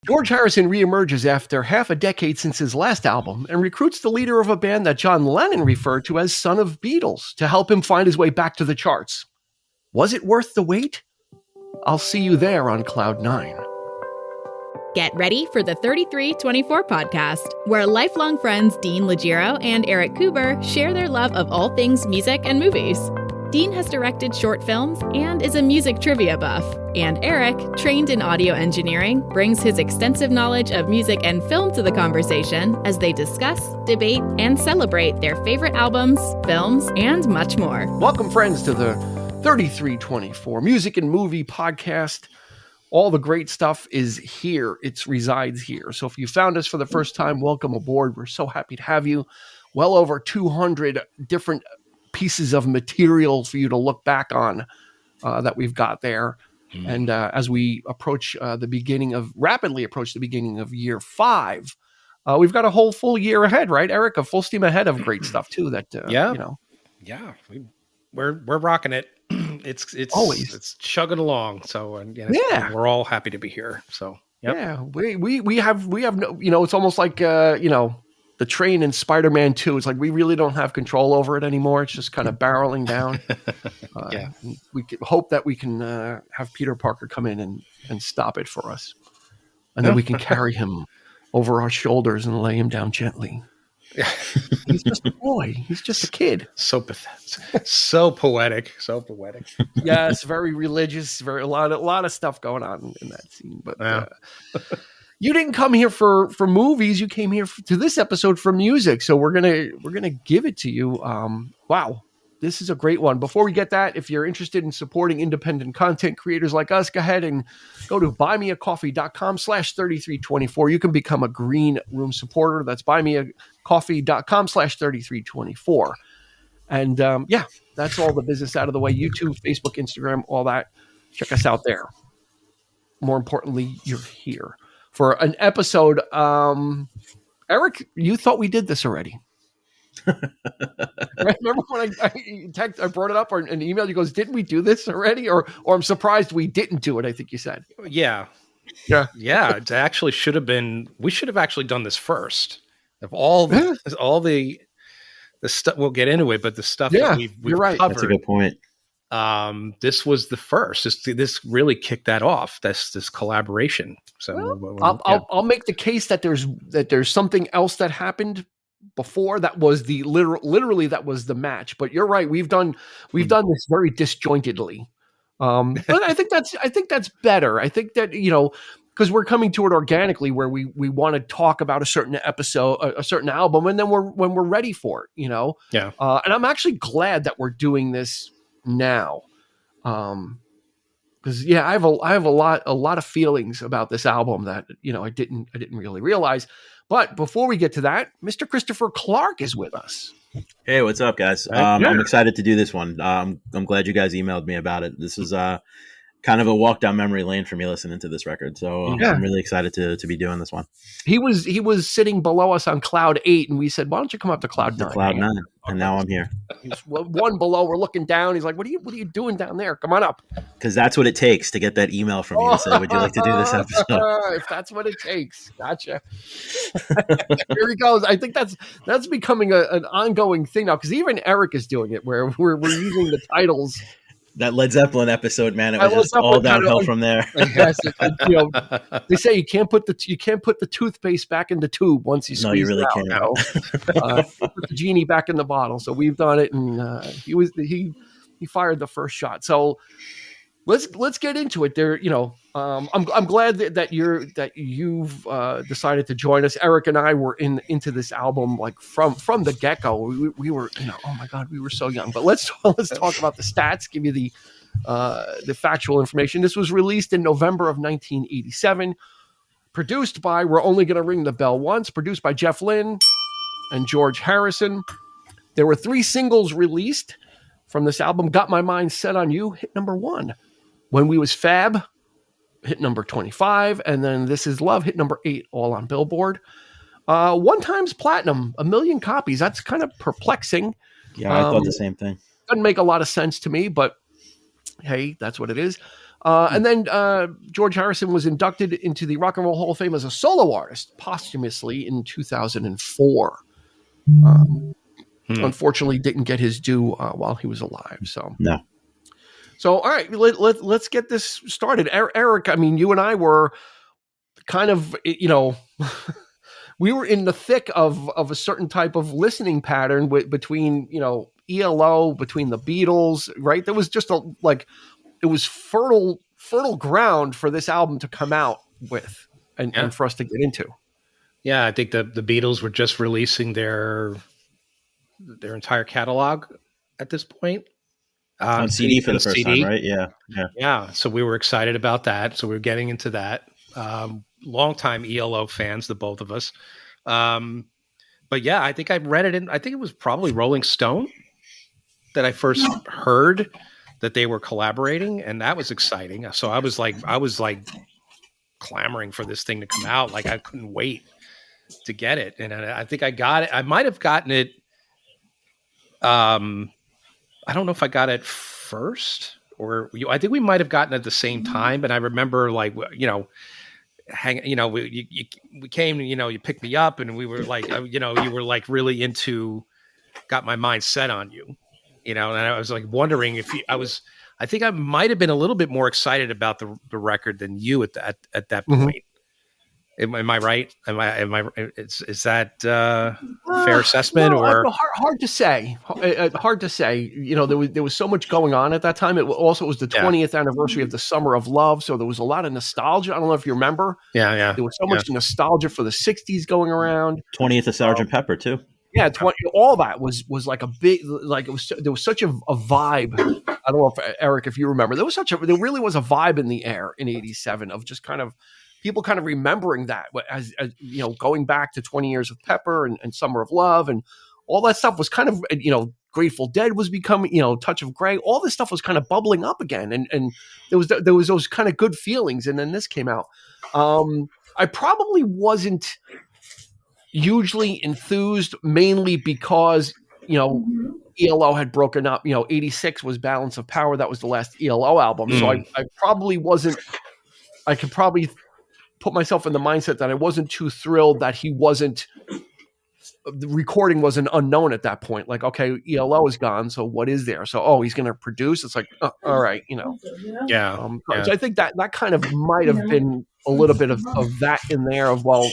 George Harrison reemerges after half a decade since his last album and recruits the leader of a band that John Lennon referred to as Son of Beatles to help him find his way back to the charts. Was it worth the wait? I'll see you there on Cloud 9. Get ready for the 3324 podcast, where lifelong friends Dean Legiro and Eric Kuber share their love of all things music and movies. Dean has directed short films and is a music trivia buff. And Eric, trained in audio engineering, brings his extensive knowledge of music and film to the conversation as they discuss, debate, and celebrate their favorite albums, films, and much more. Welcome, friends, to the 3324 Music and Movie Podcast. All the great stuff is here. It resides here. So if you found us for the first time, welcome aboard. We're so happy to have you. Well over 200 different pieces of material for you to look back on that we've got there. And as we approach rapidly approach the beginning of year 5, we've got a whole full year ahead, right, Eric? A full steam ahead of great stuff too. We're rocking it. It's chugging along. So we're all happy to be here. So we have no, it's almost like the train in Spider-Man 2. It's like we really don't have control over it anymore. It's just kind of barreling down. We can hope that we can have Peter Parker come in and stop it for us, and then we can carry him over our shoulders and lay him down gently. He's just a boy. He's just a kid. So pathetic. So poetic. So poetic. Yes, very religious. A lot of stuff going on in that scene. But you didn't come here for movies. You came here to this episode for music. So we're gonna give it to you. Wow. This is a great one. Before we get that, if you're interested in supporting independent content creators like us, go ahead and go to buymeacoffee.com/3324. You can become a green room supporter. That's buymeacoffee.com/3324. And that's all the business out of the way. YouTube, Facebook, Instagram, all that. Check us out there. More importantly, you're here for an episode. Eric, you thought we did this already. Remember when I brought it up or an email? You goes, didn't we do this already? Or I'm surprised we didn't do it. I think you said. Yeah. It actually should have been. We should have actually done this first. Of all the stuff, we'll get into it. But the stuff that we've right. covered, that's a good point. This was the first. This really kicked that off. This collaboration. So I'll make the case that there's something else that happened before that was the literally that was the match. But you're right. We've done this very disjointedly. But I think that's better. I think that, because we're coming to it organically, where we want to talk about a certain episode, a certain album, and then when we're ready for it, And I'm actually glad that we're doing this now. Because I have a lot of feelings about this album that I didn't really realize. But before we get to that, Mr. Christopher Clark is with us. Hey, what's up, guys? I'm excited to do this one. I'm glad you guys emailed me about it. This is kind of a walk down memory lane for me listening to this record. So I'm really excited to be doing this one. He was sitting below us on Cloud 8, and we said, "Why don't you come up to Cloud 9?" Cloud 9, and now I'm here. He's one below. We're looking down. He's like, "What are you doing down there? Come on up." Because that's what it takes to get that email from you to say, "Would you like to do this episode?" If that's what it takes, gotcha. Here he goes. I think that's becoming an ongoing thing now, because even Eric is doing it, where we're using the titles. That Led Zeppelin episode, man, it was just all downhill from there. Yes, they say you can't put the toothpaste back in the tube once you squeeze No, you really it out. can't. Put the genie back in the bottle. So we've done it, and he fired the first shot. So let's get into it. There, I'm glad that you've decided to join us. Eric and I were into this album like from the get-go. We were, oh my God, we were so young. But let's talk about the stats, give you the factual information. This was released in November of 1987, produced by We're Only Gonna Ring the Bell Once, produced by Jeff Lynne and George Harrison. There were 3 singles released from this album. Got My Mind Set on You, hit number 1. When We Was Fab, hit number 25, and then This Is Love hit number 8, all on Billboard. 1 times platinum, 1 million copies. That's kind of perplexing. Yeah, I thought the same thing. Doesn't make a lot of sense to me, but hey, that's what it is. And then George Harrison was inducted into the Rock and Roll Hall of Fame as a solo artist posthumously in 2004. Unfortunately, didn't get his due while he was alive. So no. So all right, let's get this started. Eric, I mean, you and I were kind of, we were in the thick of a certain type of listening pattern between, ELO, between the Beatles, right? There was just it was fertile ground for this album to come out with and for us to get into. Yeah, I think the Beatles were just releasing their entire catalog at this point. On CD for the first time, right? Yeah. So we were excited about that. So we were getting into that. Longtime ELO fans, the both of us. But yeah, I think I read it I think it was probably Rolling Stone that I first heard that they were collaborating, and that was exciting. So I was like clamoring for this thing to come out. Like I couldn't wait to get it. And I think I got it. I might have gotten it. I don't know if I got it first or I think we might have gotten it at the same time. And I remember we came, you picked me up and we were like, you were like really into, got my mind set on you, and I was like wondering if I think I might've been a little bit more excited about the record than you at that point. Am I right? Is that fair assessment or hard to say? Hard to say. There was so much going on at that time. It was the 20th anniversary of the Summer of Love, so there was a lot of nostalgia. I don't know if you remember. Yeah. There was so much nostalgia for the '60s going around. 20th of Sgt. Pepper too. Yeah, all that was like a big, like there was such a vibe. I don't know if Eric, if you remember, there really was a vibe in the air in '87 of just kind of people kind of remembering that as going back to 20 years of Pepper and Summer of Love and all that stuff was kind of, Grateful Dead was becoming, Touch of Grey. All this stuff was kind of bubbling up again. And there was those kind of good feelings. And then this came out. I probably wasn't hugely enthused, mainly because, ELO had broken up. 86 was Balance of Power. That was the last ELO album. So I probably wasn't, I could probably put myself in the mindset that I wasn't too thrilled that the recording was an unknown at that point. Like, okay, ELO is gone. So what is there? So, he's going to produce. It's like, all right, Yeah. So I think that kind of might have been a little bit of that in there of, well,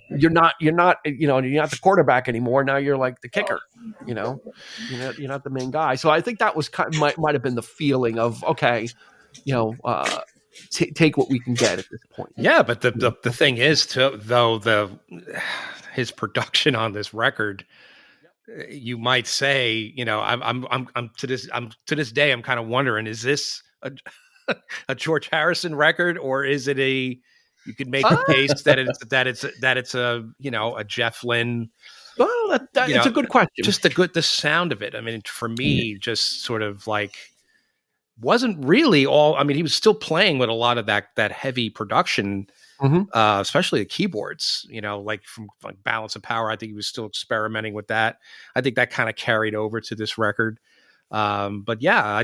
you're not the quarterback anymore. Now you're like the kicker, you're not the main guy. So I think that was might have been the feeling of, okay, take what we can get at this point. Yeah, but the thing is, his production on this record, you might say, I'm to this day, I'm kind of wondering, is this a George Harrison record, or is it you could make a case that it's a Jeff Lynne? Well, it's a good question. Just the sound of it. I mean, for me, just sort of like. Wasn't really all. I mean, he was still playing with a lot of that heavy production, especially the keyboards. Like from Balance of Power. I think he was still experimenting with that. I think that kind of carried over to this record. But yeah,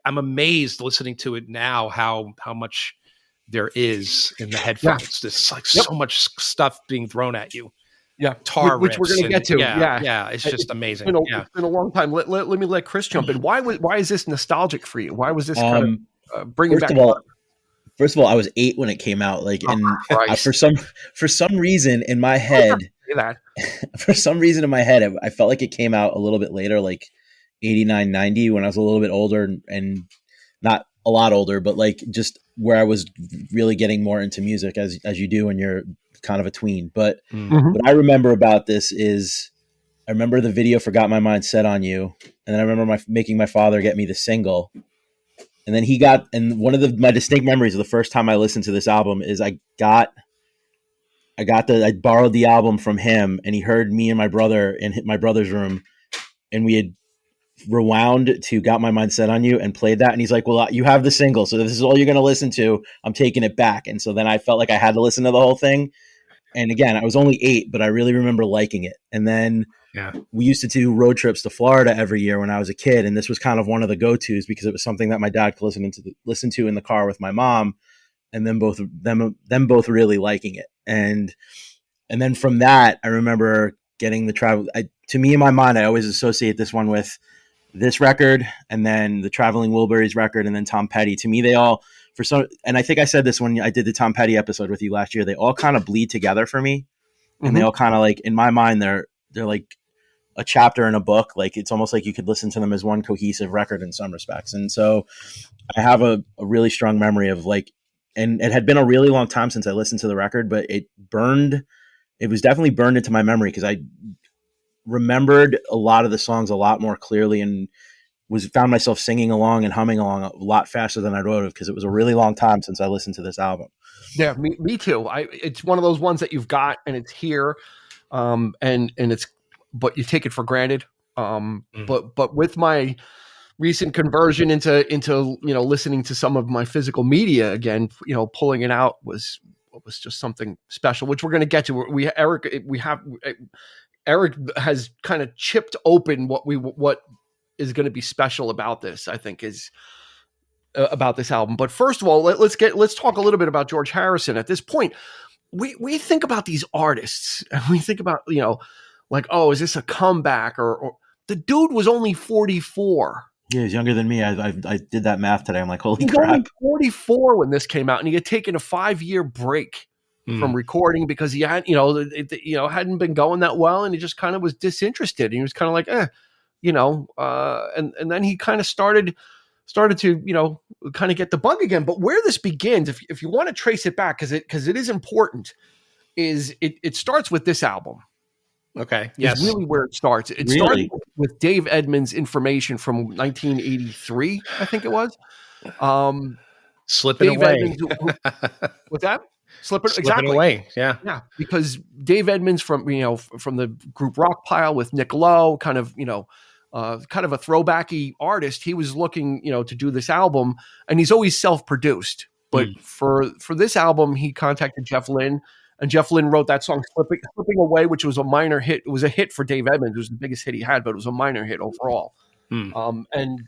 I'm amazed listening to it now how much there is in the headphones. Yeah. There's like so much stuff being thrown at you. Yeah, tar which we're going to get to. Yeah, it's just amazing. It's been a long time. Let me let Chris jump in. Why is this nostalgic for you? Why was this kind of bringing back? First of all, I was 8 when it came out. For some reason in my head, I felt like it came out a little bit later, like 89, 90, when I was a little bit older and not a lot older, but like just where I was really getting more into music as you do when you're kind of a tween. But what I remember about this is I remember the video for Got My Mind Set on You, and then I remember making my father get me the single, and then one of my distinct memories of the first time I listened to this album is I borrowed the album from him, and he heard me and my brother in my brother's room, and we had rewound to Got My Mind Set on You and played that, and he's like, well, you have the single, so this is all you're going to listen to. I'm taking it back. And so then I felt like I had to listen to the whole thing, And again, I was only 8, but I really remember liking it. And then we used to do road trips to Florida every year when I was a kid. And this was kind of one of the go-tos because it was something that my dad could listen to in the car with my mom, and then them both really liking it. And then from that, I remember getting the travel. To me, in my mind, I always associate this one with this record, and then the Traveling Wilburys record, and then Tom Petty. To me, they all, for some, and I think I said this when I did the Tom Petty episode with you last year, they all kind of bleed together for me. And they all kind of like, in my mind, they're like a chapter in a book. Like, it's almost like you could listen to them as one cohesive record in some respects. And so I have a really strong memory of like, and it had been a really long time since I listened to the record, but it was definitely burned into my memory because I remembered a lot of the songs a lot more clearly, and found myself singing along and humming along a lot faster than I would have, because it was a really long time since I listened to this album. Yeah, me too. It's one of those ones that you've got and it's here, and it's, but you take it for granted. But with my recent conversion into listening to some of my physical media again, pulling it out was just something special, which we're going to get to. Eric has kind of chipped open what is going to be special about this, I think, is about this album. But first of all, let's talk a little bit about George Harrison. At this point, we think about these artists and we think about, like, oh, is this a comeback, or the dude was only 44. Yeah, he's younger than me. I did that math today. I'm like, holy He's crap. only 44 when this came out, and he had taken a 5-year break from recording because he had, hadn't been going that well, and he just kind of was disinterested. And he was kind of like, and then he kind of started to, kind of get the bug again. But where this begins, if you want to trace it back, because it is important, is it starts with this album. Okay. Yes. Is really where it starts. It started with Dave Edmunds' Information from 1983, I think it was. Slipping Dave away. Edmunds, what's that? Slipping exactly away. Yeah. Yeah. Because Dave Edmunds from the group Rockpile with Nick Lowe, kind of a throwbacky artist. He was looking, to do this album, and he's always self-produced. But for this album, he contacted Jeff Lynne. And Jeff Lynne wrote that song Slipping Away, which was a minor hit. It was a hit for Dave Edmunds. It was the biggest hit he had, but it was a minor hit overall. And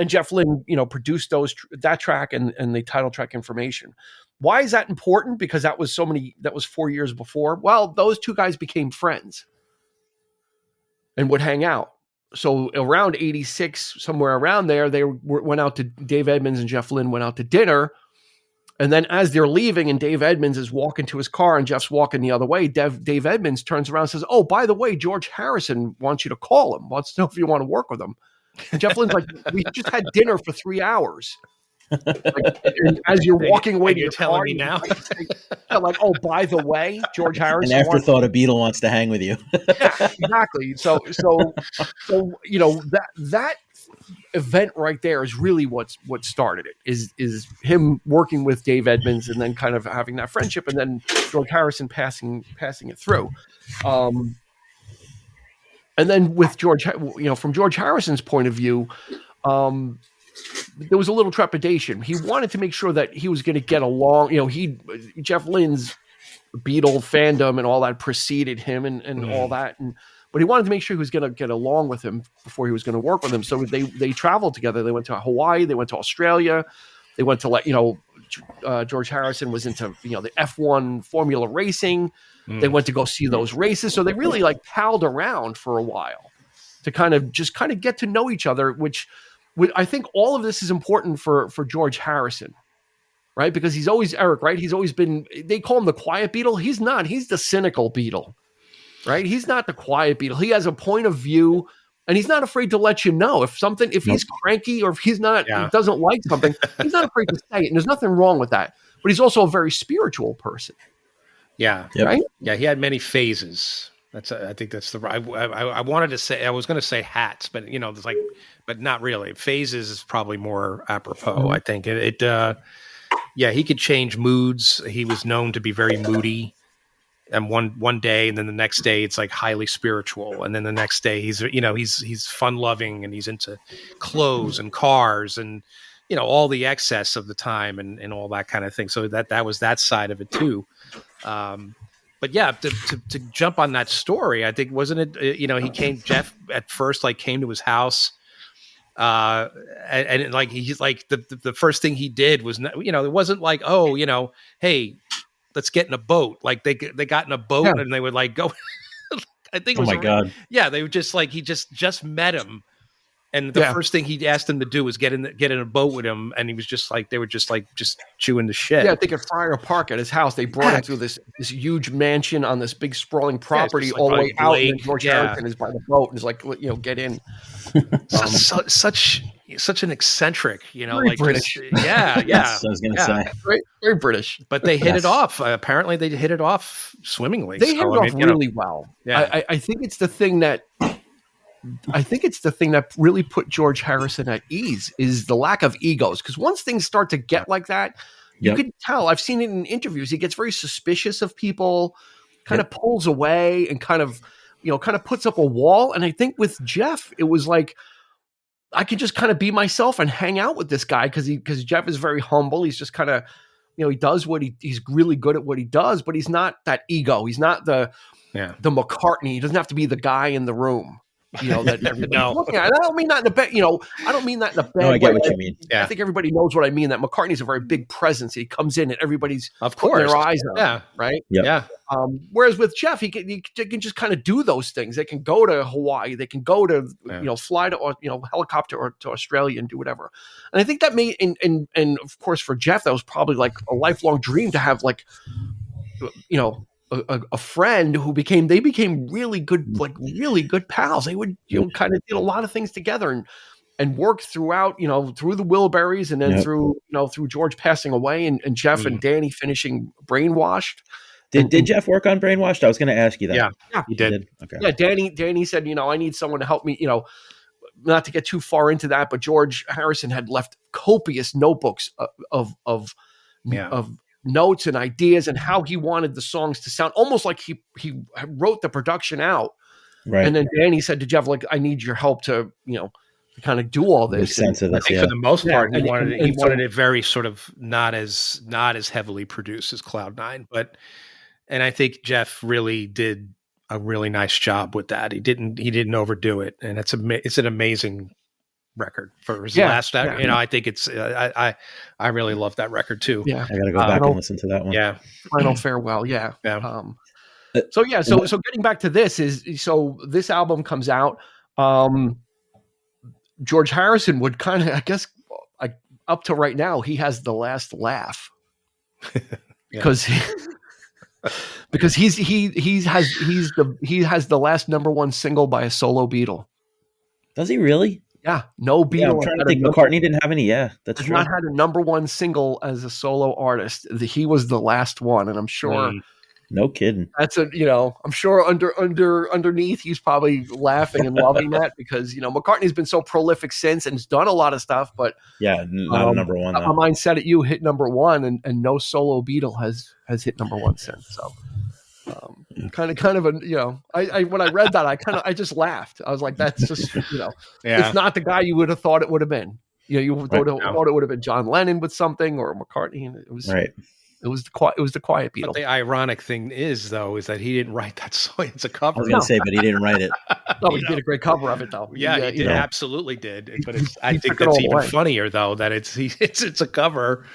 Jeff Lynne, produced that track and the title track Information. Why is that important? Because that was 4 years before. Well, those two guys became friends and would hang out. So around 86, somewhere around there, they went out to, Dave Edmunds and Jeff Lynne went out to dinner. And then as they're leaving and Dave Edmunds is walking to his car and Jeff's walking the other way, Dave Edmunds turns around and says, "Oh, by the way, George Harrison wants you to call him, wants to know if you want to work with him." And Jeff Lynne's like, "We just had dinner for 3 hours." And as you're walking away, you're telling me now? Like, "Oh, by the way, George Harrison." An afterthought, a Beatle wants to hang with you. Yeah, exactly. So that event right there is really what started it. Is him working with Dave Edmunds and then kind of having that friendship, and then George Harrison passing it through. And then with George, from George Harrison's point of view, there was a little trepidation. He wanted to make sure that he was going to get along. Jeff Lynne's Beatle fandom and all that preceded him and all that. But he wanted to make sure he was going to get along with him before he was going to work with him. So they traveled together. They went to Hawaii. They went to Australia. They went to George Harrison was into, the F1 Formula racing. They went to go see those races. So they really palled around for a while to kind of get to know each other, which I think all of this is important for George Harrison, right? Because he's always, Eric, right? He's always been, they call him the quiet Beatle. He's not. He's the cynical Beatle, right? He's not the quiet Beatle. He has a point of view, and he's not afraid to let you know if he's cranky or if he's not, he doesn't like something. He's not afraid to say it, and there's nothing wrong with that. But he's also a very spiritual person. Yeah. Right? Yeah. He had many phases. I think that's the right. I wanted to say, I was going to say hats, but it's but not really. Phases is probably more apropos. I think he could change moods. He was known to be very moody, and one day, and then the next day it's highly spiritual, and then the next day he's fun loving, and he's into clothes and cars and all the excess of the time and all that kind of thing. So that was that side of it too. but yeah, to jump on that story, I think wasn't it? Jeff at first came to his house, and like he's like the first thing he did was it wasn't like, oh, hey, let's get in a boat. Like they got in a boat and they would like go. I think it was God. Yeah, they were just like he just met him. And the first thing he asked him to do was get in a boat with him, and he was just like they were just chewing the shit. Yeah, I think at Friar Park at his house, they brought him through this huge mansion on this big sprawling property all the way out, and George Harrison is by the boat and is like, get in. Such an eccentric, very British. Yes, I was going to say very, very British. But they hit it off. Apparently, they hit it off swimmingly. They hit it off really well. Yeah, I think it's the thing that. I think it's the thing that really put George Harrison at ease is the lack of egos. Because once things start to get like that, you can tell. I've seen it in interviews. He gets very suspicious of people, kind of pulls away, and kind of puts up a wall. And I think with Jeff, it was like I could just kind of be myself and hang out with this guy because Jeff is very humble. He's just kind of he does what he's really good at what he does, but he's not that ego. He's not the McCartney. He doesn't have to be the guy in the room. That everybody's looking at. I don't mean that in a bad, I don't mean that in a bad way. No, I get what you mean. I think everybody knows what I mean, that McCartney's a very big presence. He comes in and everybody's putting their eyes on him, right? Yep. Yeah. Whereas with Jeff, he can just kind of do those things. They can go to Hawaii. They can go to, fly to, helicopter or to Australia and do whatever. And I think that made, and of course for Jeff, that was probably like a lifelong dream to have like, a friend who became really good, like really good pals. They would, kind of did a lot of things together and worked throughout, through the Wilburys and then through George passing away and Jeff and Danny finishing Brainwashed. Did Jeff work on Brainwashed? I was going to ask you that. Yeah, he did. Okay. Yeah. Danny said, I need someone to help me, not to get too far into that, but George Harrison had left copious notebooks of notes and ideas and how he wanted the songs to sound, almost like he wrote the production out. Right. And then Danny said to Jeff, like, I need your help to, to kind of do all this. Make sense of this, I think for the most part, he wanted it very sort of not as heavily produced as Cloud9, and I think Jeff really did a really nice job with that. He didn't overdo it. And it's an amazing record for his last. I think it's I really love that record too. Yeah, I gotta go back and listen to that one. Yeah, Final Farewell. Yeah. So getting back to this this album comes out. George Harrison would kind of, I guess, up to right now, he has the last laugh because he has the last number one single by a solo Beatle. Does he really? Yeah, no Beatle. Yeah, I'm trying to think. McCartney didn't have any. Yeah, that's true. Not had a number one single as a solo artist. He was the last one, and I'm sure. No kidding. That's I'm sure underneath he's probably laughing and loving that because McCartney's been so prolific since and has done a lot of stuff, but not a number one. My mind set at you hit number one, and no solo Beatle has hit number one since. So. Kind of I when I read that I just laughed. I was like, that's just it's not the guy you would have thought it would have been. You thought it would have been John Lennon with something or McCartney, and it was right. It was the quiet Beatle. But the ironic thing is that he didn't write that song. It's a cover. I was going to say, but he didn't write it. No, he did a great cover of it though. Yeah, he did, absolutely did. But I think that's even funnier though that it's a cover,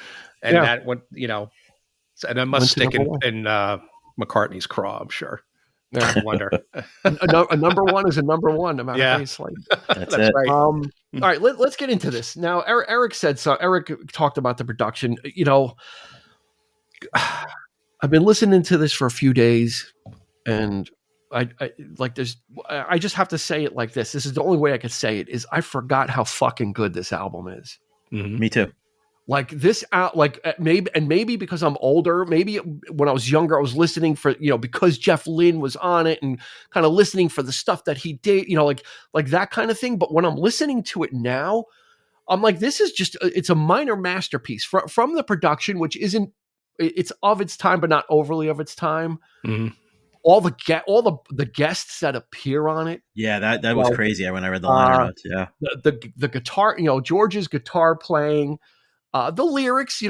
and that went and I must stick in McCartney's craw, I'm sure. Yeah. I wonder. a number one is a number one, no matter how you slice. That's it. Right. All right, let's get into this now. Eric said so. Eric talked about the production. I've been listening to this for a few days, and I just have to say it like this. This is the only way I could say it. Is I forgot how fucking good this album is. Mm-hmm. Me too. Like this out, maybe because I'm older, maybe when I was younger, I was listening for, because Jeff Lynne was on it and kind of listening for the stuff that he did, like that kind of thing. But when I'm listening to it now, I'm like, this is it's a minor masterpiece from the production, which it's of its time, but not overly of its time. Mm-hmm. All the guests that appear on it. Yeah, that was crazy when I read the liner notes. Yeah. The guitar, George's guitar playing, the lyrics, the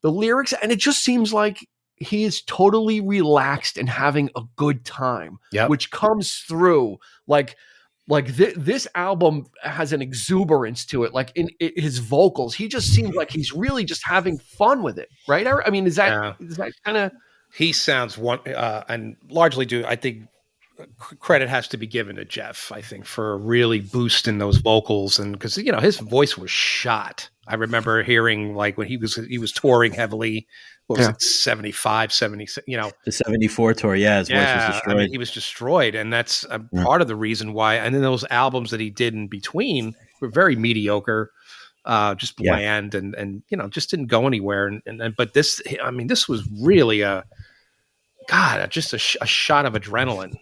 lyrics, and it just seems like he is totally relaxed and having a good time, Yep. which comes through this album has an exuberance to it. Like in his vocals, he just seems like he's really just having fun with it, right? I mean, is that kind of? He sounds one, and largely due, I think, credit has to be given to Jeff, I think, for really boosting those vocals. And because, his voice was shot. I remember hearing, like, when he was touring heavily, what was it, 75, 76, the 74 tour. Yeah. His voice was destroyed. I mean, he was destroyed. And that's part of the reason why. And then those albums that he did in between were very mediocre, just bland and just didn't go anywhere. But this was really just a shot of adrenaline,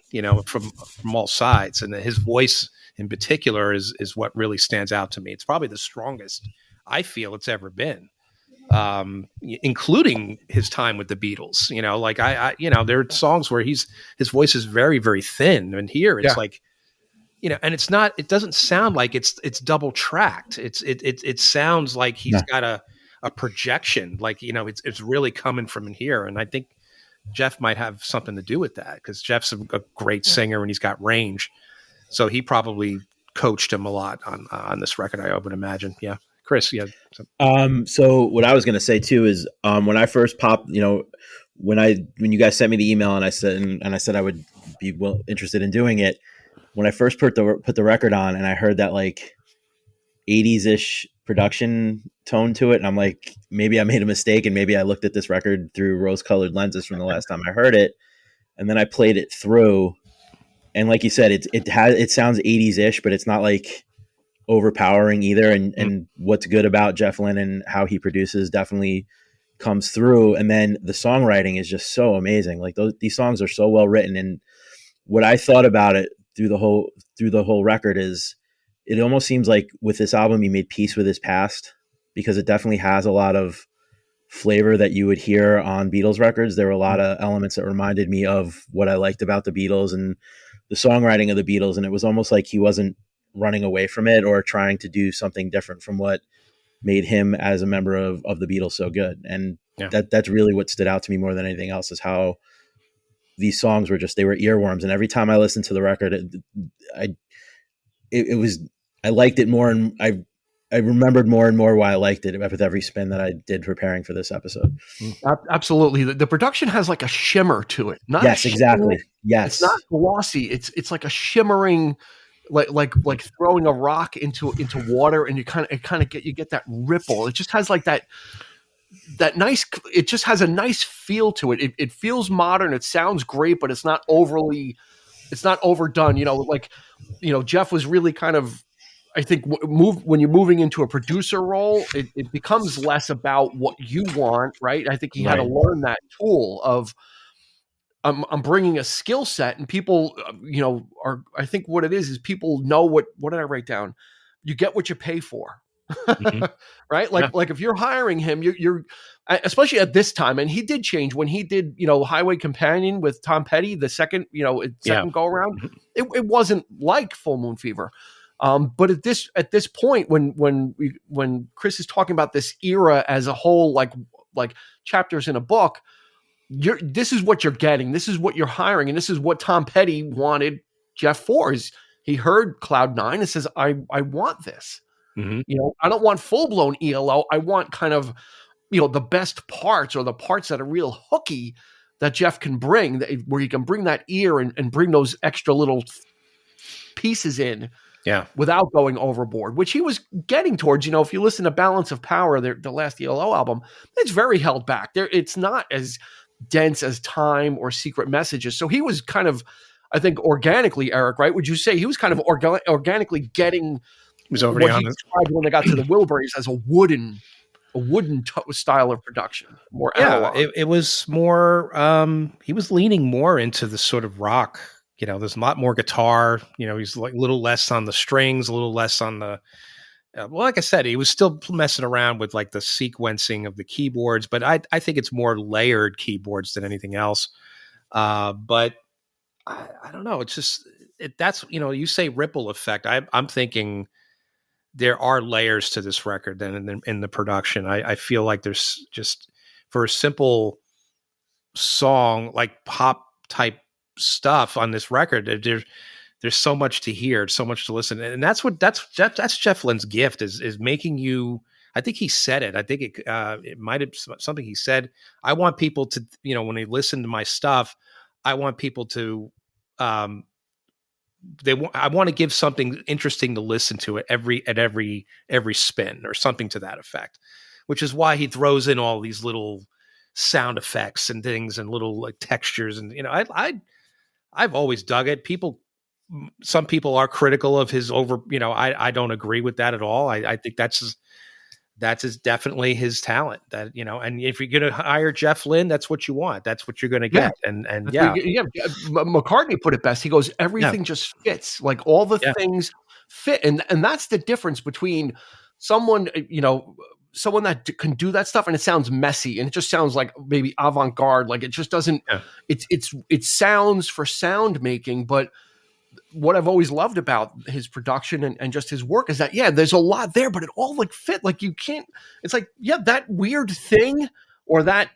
from all sides. And his voice in particular is what really stands out to me. It's probably the strongest I feel it's ever been, including his time with the Beatles. There are songs where his voice is very, very thin. And here it's like, and it doesn't sound like it's double tracked. It sounds like he's got a projection, like, it's really coming from in here. And I think Jeff might have something to do with that, because Jeff's a great singer and he's got range. So he probably coached him a lot on this record, I would imagine. Yeah. Chris, yeah. So what I was going to say too is, when I first popped, when you guys sent me the email and I said I would be interested in doing it, when I first put the record on and I heard that like 80s-ish production tone to it, and I'm like, maybe I made a mistake and maybe I looked at this record through rose-colored lenses from the last time I heard it. And then I played it through, and like you said, it sounds 80s-ish, but it's not like overpowering either. And what's good about Jeff Lynne and how he produces definitely comes through. And then the songwriting is just so amazing. Like these songs are so well written. And what I thought about it through the whole record is, it almost seems like with this album, he made peace with his past, because it definitely has a lot of flavor that you would hear on Beatles records. There were a lot of elements that reminded me of what I liked about the Beatles and the songwriting of the Beatles. And it was almost like he wasn't running away from it or trying to do something different from what made him as a member of the Beatles so good. And that's really what stood out to me more than anything else, is how these songs were they were earworms. And every time I listened to the record, I liked it more, and I remembered more and more why I liked it with every spin that I did preparing for this episode. Absolutely. The production has like a shimmer to it. Yes, exactly. Yes. It's not glossy. It's like a shimmering, like throwing a rock into water, and you get that ripple. It just has like that nice, it just has a nice feel to it. It feels modern. It sounds great, but it's not overdone. Jeff was really kind of, I think, when you're moving into a producer role, it becomes less about what you want, right? I think he had to learn that tool of, I'm bringing a skill set, and people, I think what it is people know what did I write down? You get what you pay for, right? Like if you're hiring him, you're especially at this time, and he did change when he did, Highway Companion with Tom Petty, the second go around. It wasn't like Full Moon Fever. But at this point, when Chris is talking about this era as a whole, like chapters in a book, this is what you're getting. This is what you're hiring, and this is what Tom Petty wanted Jeff for. Is he heard Cloud 9 and says, I want this. Mm-hmm. I don't want full blown ELO. I want kind of the best parts, or the parts that are real hooky that Jeff can bring, where he can bring that ear and bring those extra little pieces in. Yeah, without going overboard, which he was getting towards. If you listen to Balance of Power, the last ELO album, it's very held back. It's not as dense as Time or Secret Messages. So he was kind of, I think, organically, Eric, right? Would you say he was kind of organically getting was already what on he it described when they got to the Wilburys as a wooden style of production, more analog. It was more. He was leaning more into the sort of rock. There's a lot more guitar. He's like a little less on the strings, a little less on the. Like I said, he was still messing around with like the sequencing of the keyboards, but I think it's more layered keyboards than anything else. But I don't know. It's just that's you say ripple effect. I'm thinking there are layers to this record than in the production. I feel like there's just, for a simple song, like pop type stuff on this record. There's so much to hear, so much to listen, and that's Jeff Lynne's gift is making you. I think he said it. I think it might have something he said. I want people to, when they listen to my stuff, I want people to, I want to give something interesting to listen to at every spin or something to that effect, which is why he throws in all these little sound effects and things and little like textures. And, I've always dug it. Some people are critical of his I don't agree with that at all. I think that's definitely his talent, that, and if you're going to hire Jeff Lynne, that's what you want. That's what you're going to get. And McCartney put it best. He goes, everything just fits, like all the things fit. And that's the difference between someone that can do that stuff and it sounds messy and it just sounds like maybe avant-garde. Like it just doesn't, it sounds for sound making, but what I've always loved about his production and just his work is that, there's a lot there, but it all like fit. Like you can't, it's like, that weird thing or that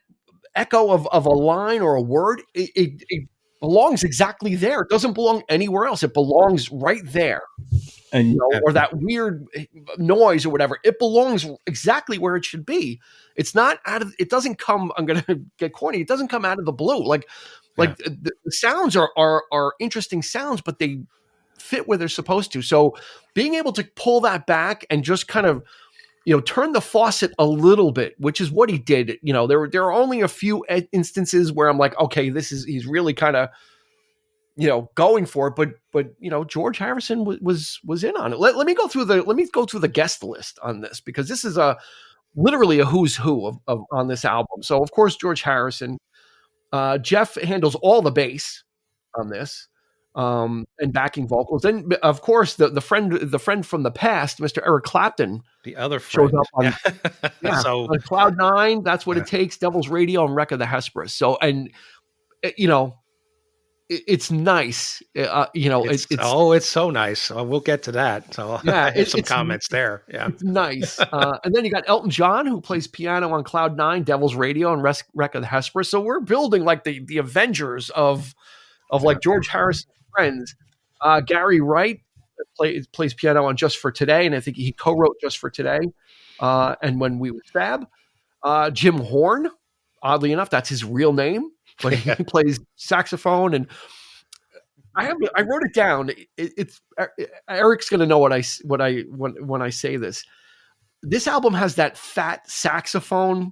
echo of a line or a word, it belongs exactly there. It doesn't belong anywhere else. It belongs right there. And or that weird noise or whatever, it belongs exactly where it should be. It's not it doesn't come, I'm going to get corny. It doesn't come out of the blue. Like the sounds are interesting sounds, but they fit where they're supposed to. So being able to pull that back and just kind of, turn the faucet a little bit, which is what he did. There are only a few instances where I'm like, okay, he's really kind of, going for it. But George Harrison was in on it. Let me go through the guest list on this, because this is literally a who's who of on this album. So of course, George Harrison. Jeff handles all the bass on this, and backing vocals. Then, of course, the friend from the past, Mr. Eric Clapton, the other friend, shows up on, so on Cloud 9. That's what it takes. Devil's Radio and Wreck of the Hesperus. So, and it's nice. It's so nice. We'll get to that. So I have some comments there. Yeah, it's nice. And then you got Elton John, who plays piano on Cloud 9, Devil's Radio, and Wreck of the Hesperus. So we're building like the Avengers of like George Harrison's friends. Gary Wright plays piano on Just for Today, and I think he co-wrote Just for Today. And When We Were Fab. Jim Horn, oddly enough, that's his real name, but he plays saxophone. And I wrote it down. It's Eric's going to know when I say this. This album has that fat saxophone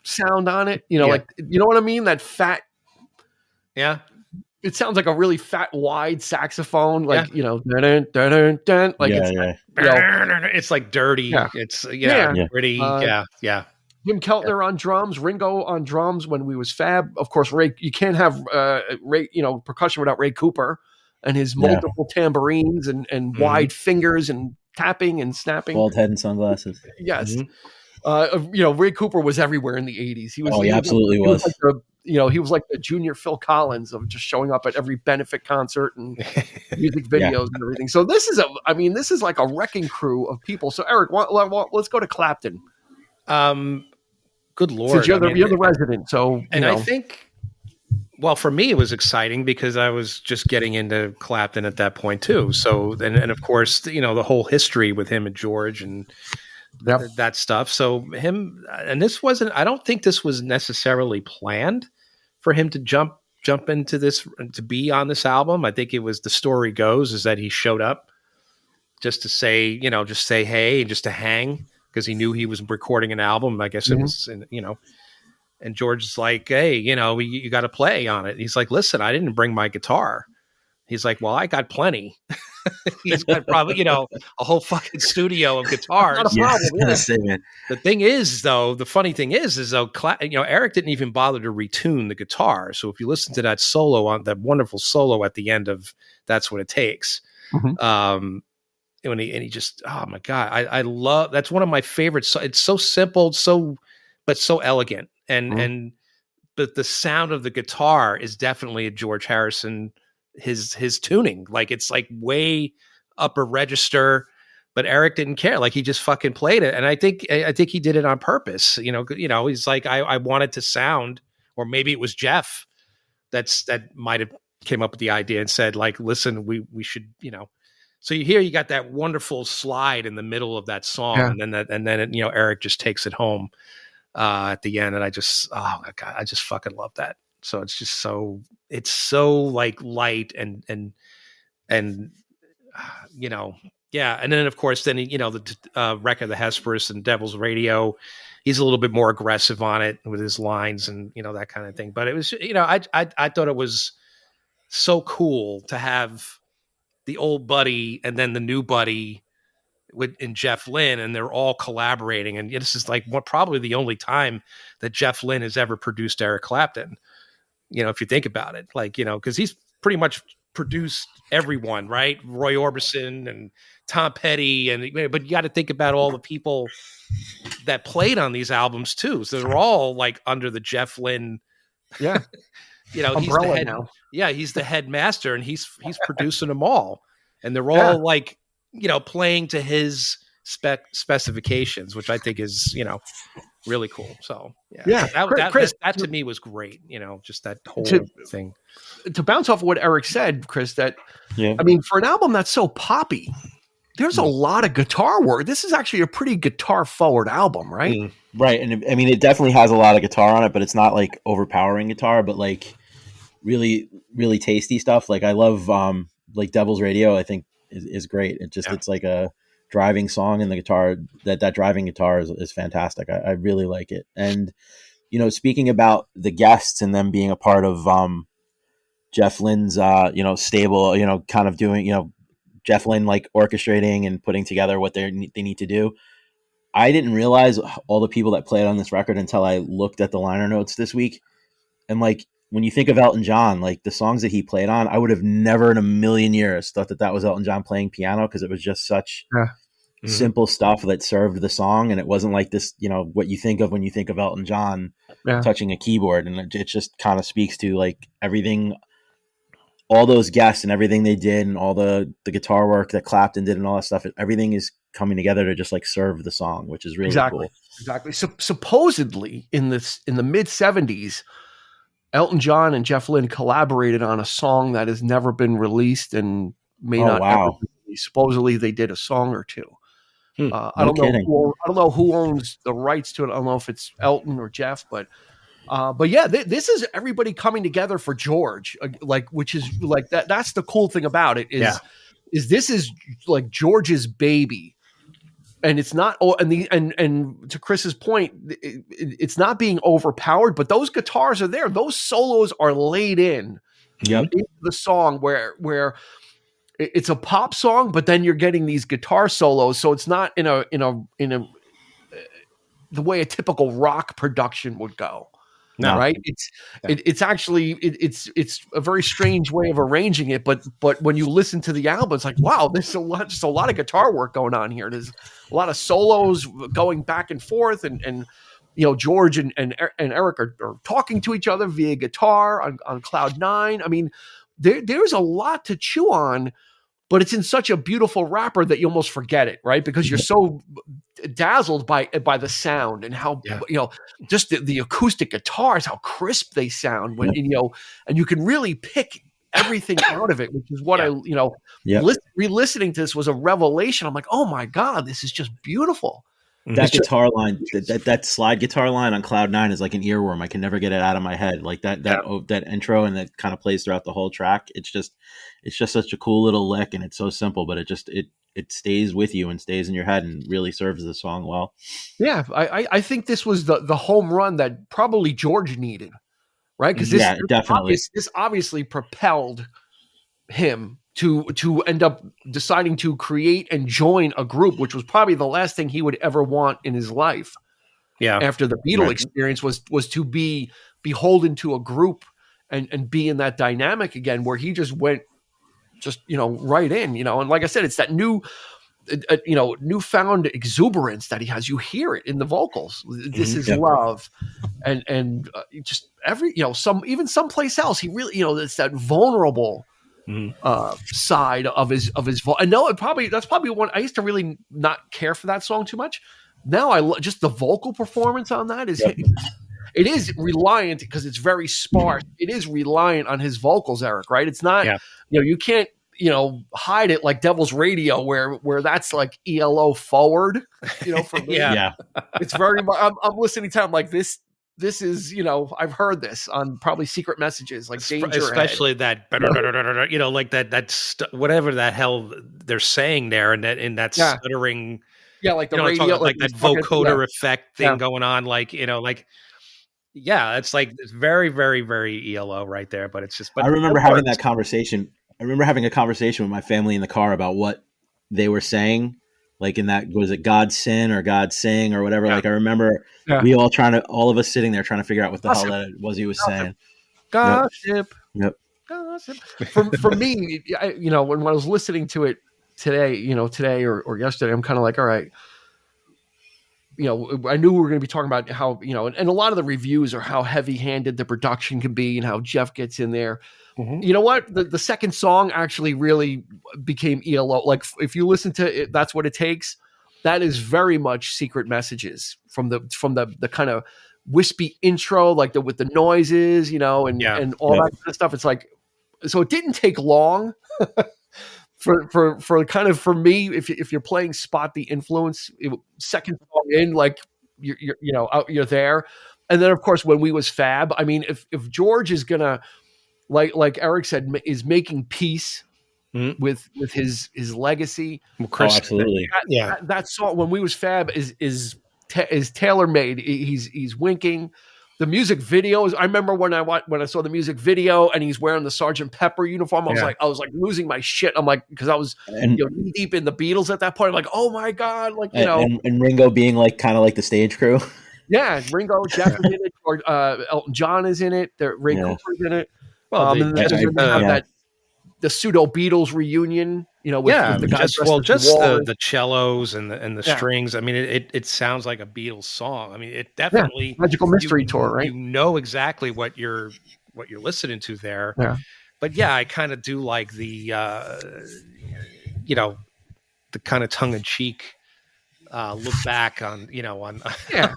sound on it. Like, you know what I mean? That fat. Yeah. It sounds like a really fat, wide saxophone, like, dun, dun, dun, like it's like dirty. Yeah. It's pretty. Jim Keltner on drums, Ringo on drums When We Was Fab. Of course, Ray. You can't have Ray, percussion without Ray Cooper and his multiple tambourines and wide fingers and tapping and snapping. Bald head and sunglasses. Yes. Ray Cooper was everywhere in the 80s. He absolutely was. He was like the junior Phil Collins of just showing up at every benefit concert and music videos and everything. So this is like a wrecking crew of people. So Eric, let's go to Clapton. Good Lord. Since you're the resident. So, I think, well, for me, it was exciting because I was just getting into Clapton at that point too. So, and of course, the whole history with him and George and that stuff. So him, and I don't think this was necessarily planned for him to jump into this, to be on this album. I think it was, the story goes, is that he showed up just to say, just say, hey, and just to hang, because he knew he was recording an album. I guess it was, and George's like, hey, you got to play on it. He's like, listen, I didn't bring my guitar. He's like, well, I got plenty. He's got probably, a whole fucking studio of guitars. The thing is, though, the funny thing is Eric didn't even bother to retune the guitar. So if you listen to that solo, on that wonderful solo at the end of That's What It Takes, when he just, oh my God, I love, that's one of my favorites. It's so simple, but so elegant. But the sound of the guitar is definitely a George Harrison, his tuning. Like, it's like way upper register, but Eric didn't care. Like, he just fucking played it. And I think he did it on purpose. He's like, I wanted to sound or maybe it was Jeff that might have came up with the idea and said, like, listen, we should, so you got that wonderful slide in the middle of that song, and then Eric just takes it home at the end, and I just, oh my God, I just fucking love that. So it's just so like light and yeah. And then of course, the Wreck of the Hesperus and Devil's Radio, he's a little bit more aggressive on it with his lines and, that kind of thing. But it was, I thought it was so cool to have the old buddy and then the new buddy in Jeff Lynne, and they're all collaborating. And this is like probably the only time that Jeff Lynne has ever produced Eric Clapton. If you think about it, like, because he's pretty much produced everyone, right? Roy Orbison and Tom Petty, but you got to think about all the people that played on these albums too. So they're all like under the Jeff Lynne, yeah, he's the head now. Yeah, he's the headmaster, and he's producing them all, and they're all like, playing to his specifications, which I think is, really cool. So that to me was great. Just that whole thing. To bounce off of what Eric said, Chris, I mean, for an album that's so poppy, there's a lot of guitar work. This is actually a pretty guitar forward album, right? Right. And I mean, it definitely has a lot of guitar on it, but it's not like overpowering guitar, but like really, really tasty stuff. Like I love, like Devil's Radio, I think is great. It's like a driving song, and the guitar, that driving guitar is fantastic. I really like it. And, speaking about the guests and them being a part of, Jeff Lynne's, stable, kind of doing, Jeff Lynne like orchestrating and putting together what they need to do. I didn't realize all the people that played on this record until I looked at the liner notes this week. And like, when you think of Elton John, like the songs that he played on, I would have never in a million years thought that was Elton John playing piano, because it was just such simple stuff that served the song. And it wasn't like this, what you think of when you think of Elton John touching a keyboard. And it just kind of speaks to like everything, all those guests and everything they did, and all the guitar work that Clapton did and all that stuff. Everything is coming together to just like serve the song, which is really cool. Exactly. So supposedly in the mid 70s, Elton John and Jeff Lynne collaborated on a song that has never been released and may not ever be released. Supposedly they did a song or two. I don't know who owns the rights to it. I don't know if it's Elton or Jeff, but yeah, this is everybody coming together for George, which is like that. That's the cool thing about it is this is like George's baby. And it's not, and to Chris's point, it's not being overpowered, but those guitars are there. Those solos are laid in into the song where it's a pop song, but then you're getting these guitar solos. So it's not in a the way a typical rock production would go. No. Right. It's actually it's a very strange way of arranging it. But when you listen to the album, it's like, wow, there's just a lot of guitar work going on here. There's a lot of solos going back and forth, and George and Eric are talking to each other via guitar on Cloud 9. I mean, there's a lot to chew on, but it's in such a beautiful wrapper that you almost forget it, right? Because you're so dazzled by the sound and how just the acoustic guitars, how crisp they sound when and you can really pick everything out of it, which is what re-listening to this was a revelation. I'm like, oh my God, this is just beautiful. That guitar line, that slide guitar line on Cloud 9 is like an earworm. I can never get it out of my head. Like that intro, and that kind of plays throughout the whole track. It's just such a cool little lick, and it's so simple, but it stays with you and stays in your head and really serves the song well. Yeah, I think this was the home run that probably George needed, right? Because this obviously propelled him to end up deciding to create and join a group, which was probably the last thing he would ever want in his life. Yeah. After the Beatle experience was to be beholden to a group and be in that dynamic again, where he just went right in, and like I said, it's that newfound exuberance that he has. You hear it in the vocals. This is love. And just every, someplace else, he really, it's that vulnerable side of his voice. I know that's probably one I used to really not care for that song too much. Now just the vocal performance on that is it is reliant because it's very sparse. It is reliant on his vocals, Eric, right? It's not, you can't, hide it like Devil's Radio where that's like ELO forward, for me. It's very much, I'm listening to him like this is, I've heard this on probably secret messages like Danger especially Ahead. that like whatever the hell they're saying there, and that stuttering, like the radio, like that vocoder effect thing going on, like it's like it's very, very, very ELO right there. But it's just. But I remember having that conversation. I remember having a conversation with my family in the car about what they were saying. Like in that, was it God Sin or God Sing or whatever? Like I remember we all of us sitting there trying to figure out what the hell that was he was saying. Gossip. Yep. Gossip. For me, when I was listening to it today, today or yesterday, I'm kind of like, all right. I knew we were going to be talking about how, and a lot of the reviews are how heavy-handed the production can be and how Jeff gets in there. Mm-hmm. You know what? The second song actually really became ELO. Like if you listen to it, That's What It Takes, that is very much Secret Messages from the kind of wispy intro, like with the noises, and all that kind of stuff. It's like, so it didn't take long for kind of, for me, if you're playing Spot the Influence, second song in, like you're there. And then of course when We Was Fab, I mean, if George is gonna, like Eric said, is making peace with his legacy. Well, Chris, absolutely. That song When We Was Fab is tailor made. He's winking. The music videos. I remember when I saw the music video and he's wearing the Sgt. Pepper uniform. I was like losing my shit. I'm like, because I was knee deep in the Beatles at that point. I'm like, oh my god, like and Ringo being like kind of like the stage crew. Yeah, Ringo, Jeff is in it, or Elton John is in it. Ray Cooper's in it. Well, the pseudo Beatles reunion, with the guys the cellos and the strings. I mean, it sounds like a Beatles song. I mean, it definitely Magical Mystery Tour, right? You know exactly what you're listening to there. Yeah. But I kind of do like the the kind of tongue in cheek look back on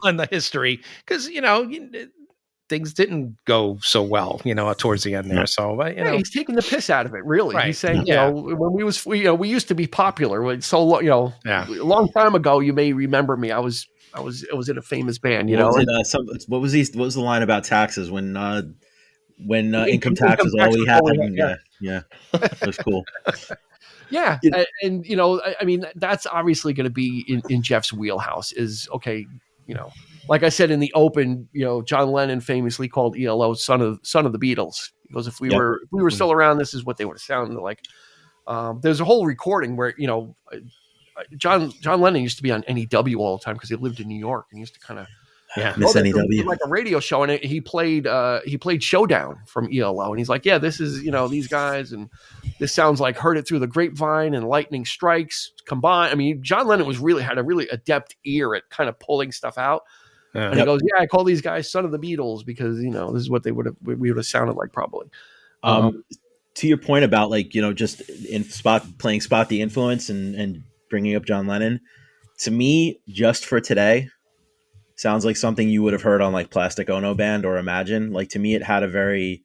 on the history, because things didn't go so well, towards the end there. So, he's taking the piss out of it. Really, right. He's saying, when we used to be popular. So, a long time ago, you may remember me. I was in a famous band. What was the line about taxes when income tax is all we had? Yeah, that's cool. Yeah, and I mean, that's obviously going to be in Jeff's wheelhouse. Is okay, like I said in the open, John Lennon famously called ELO son of the Beatles, because if we were still around, this is what they would have sounded like. There's a whole recording where John Lennon used to be on NEW all the time because he lived in New York and he used to kind of miss NEW, like a radio show, and he played Showdown from ELO, and he's like, this is these guys, and this sounds like Heard It Through the Grapevine and Lightning Strikes combined. I mean, John Lennon had a really adept ear at kind of pulling stuff out. And he goes, I call these guys son of the Beatles because, this is what we would have sounded like probably. To your point about just in playing Spot the Influence and bringing up John Lennon, to me, Just for Today sounds like something you would have heard on like Plastic Ono Band or Imagine. Like, to me, it had a very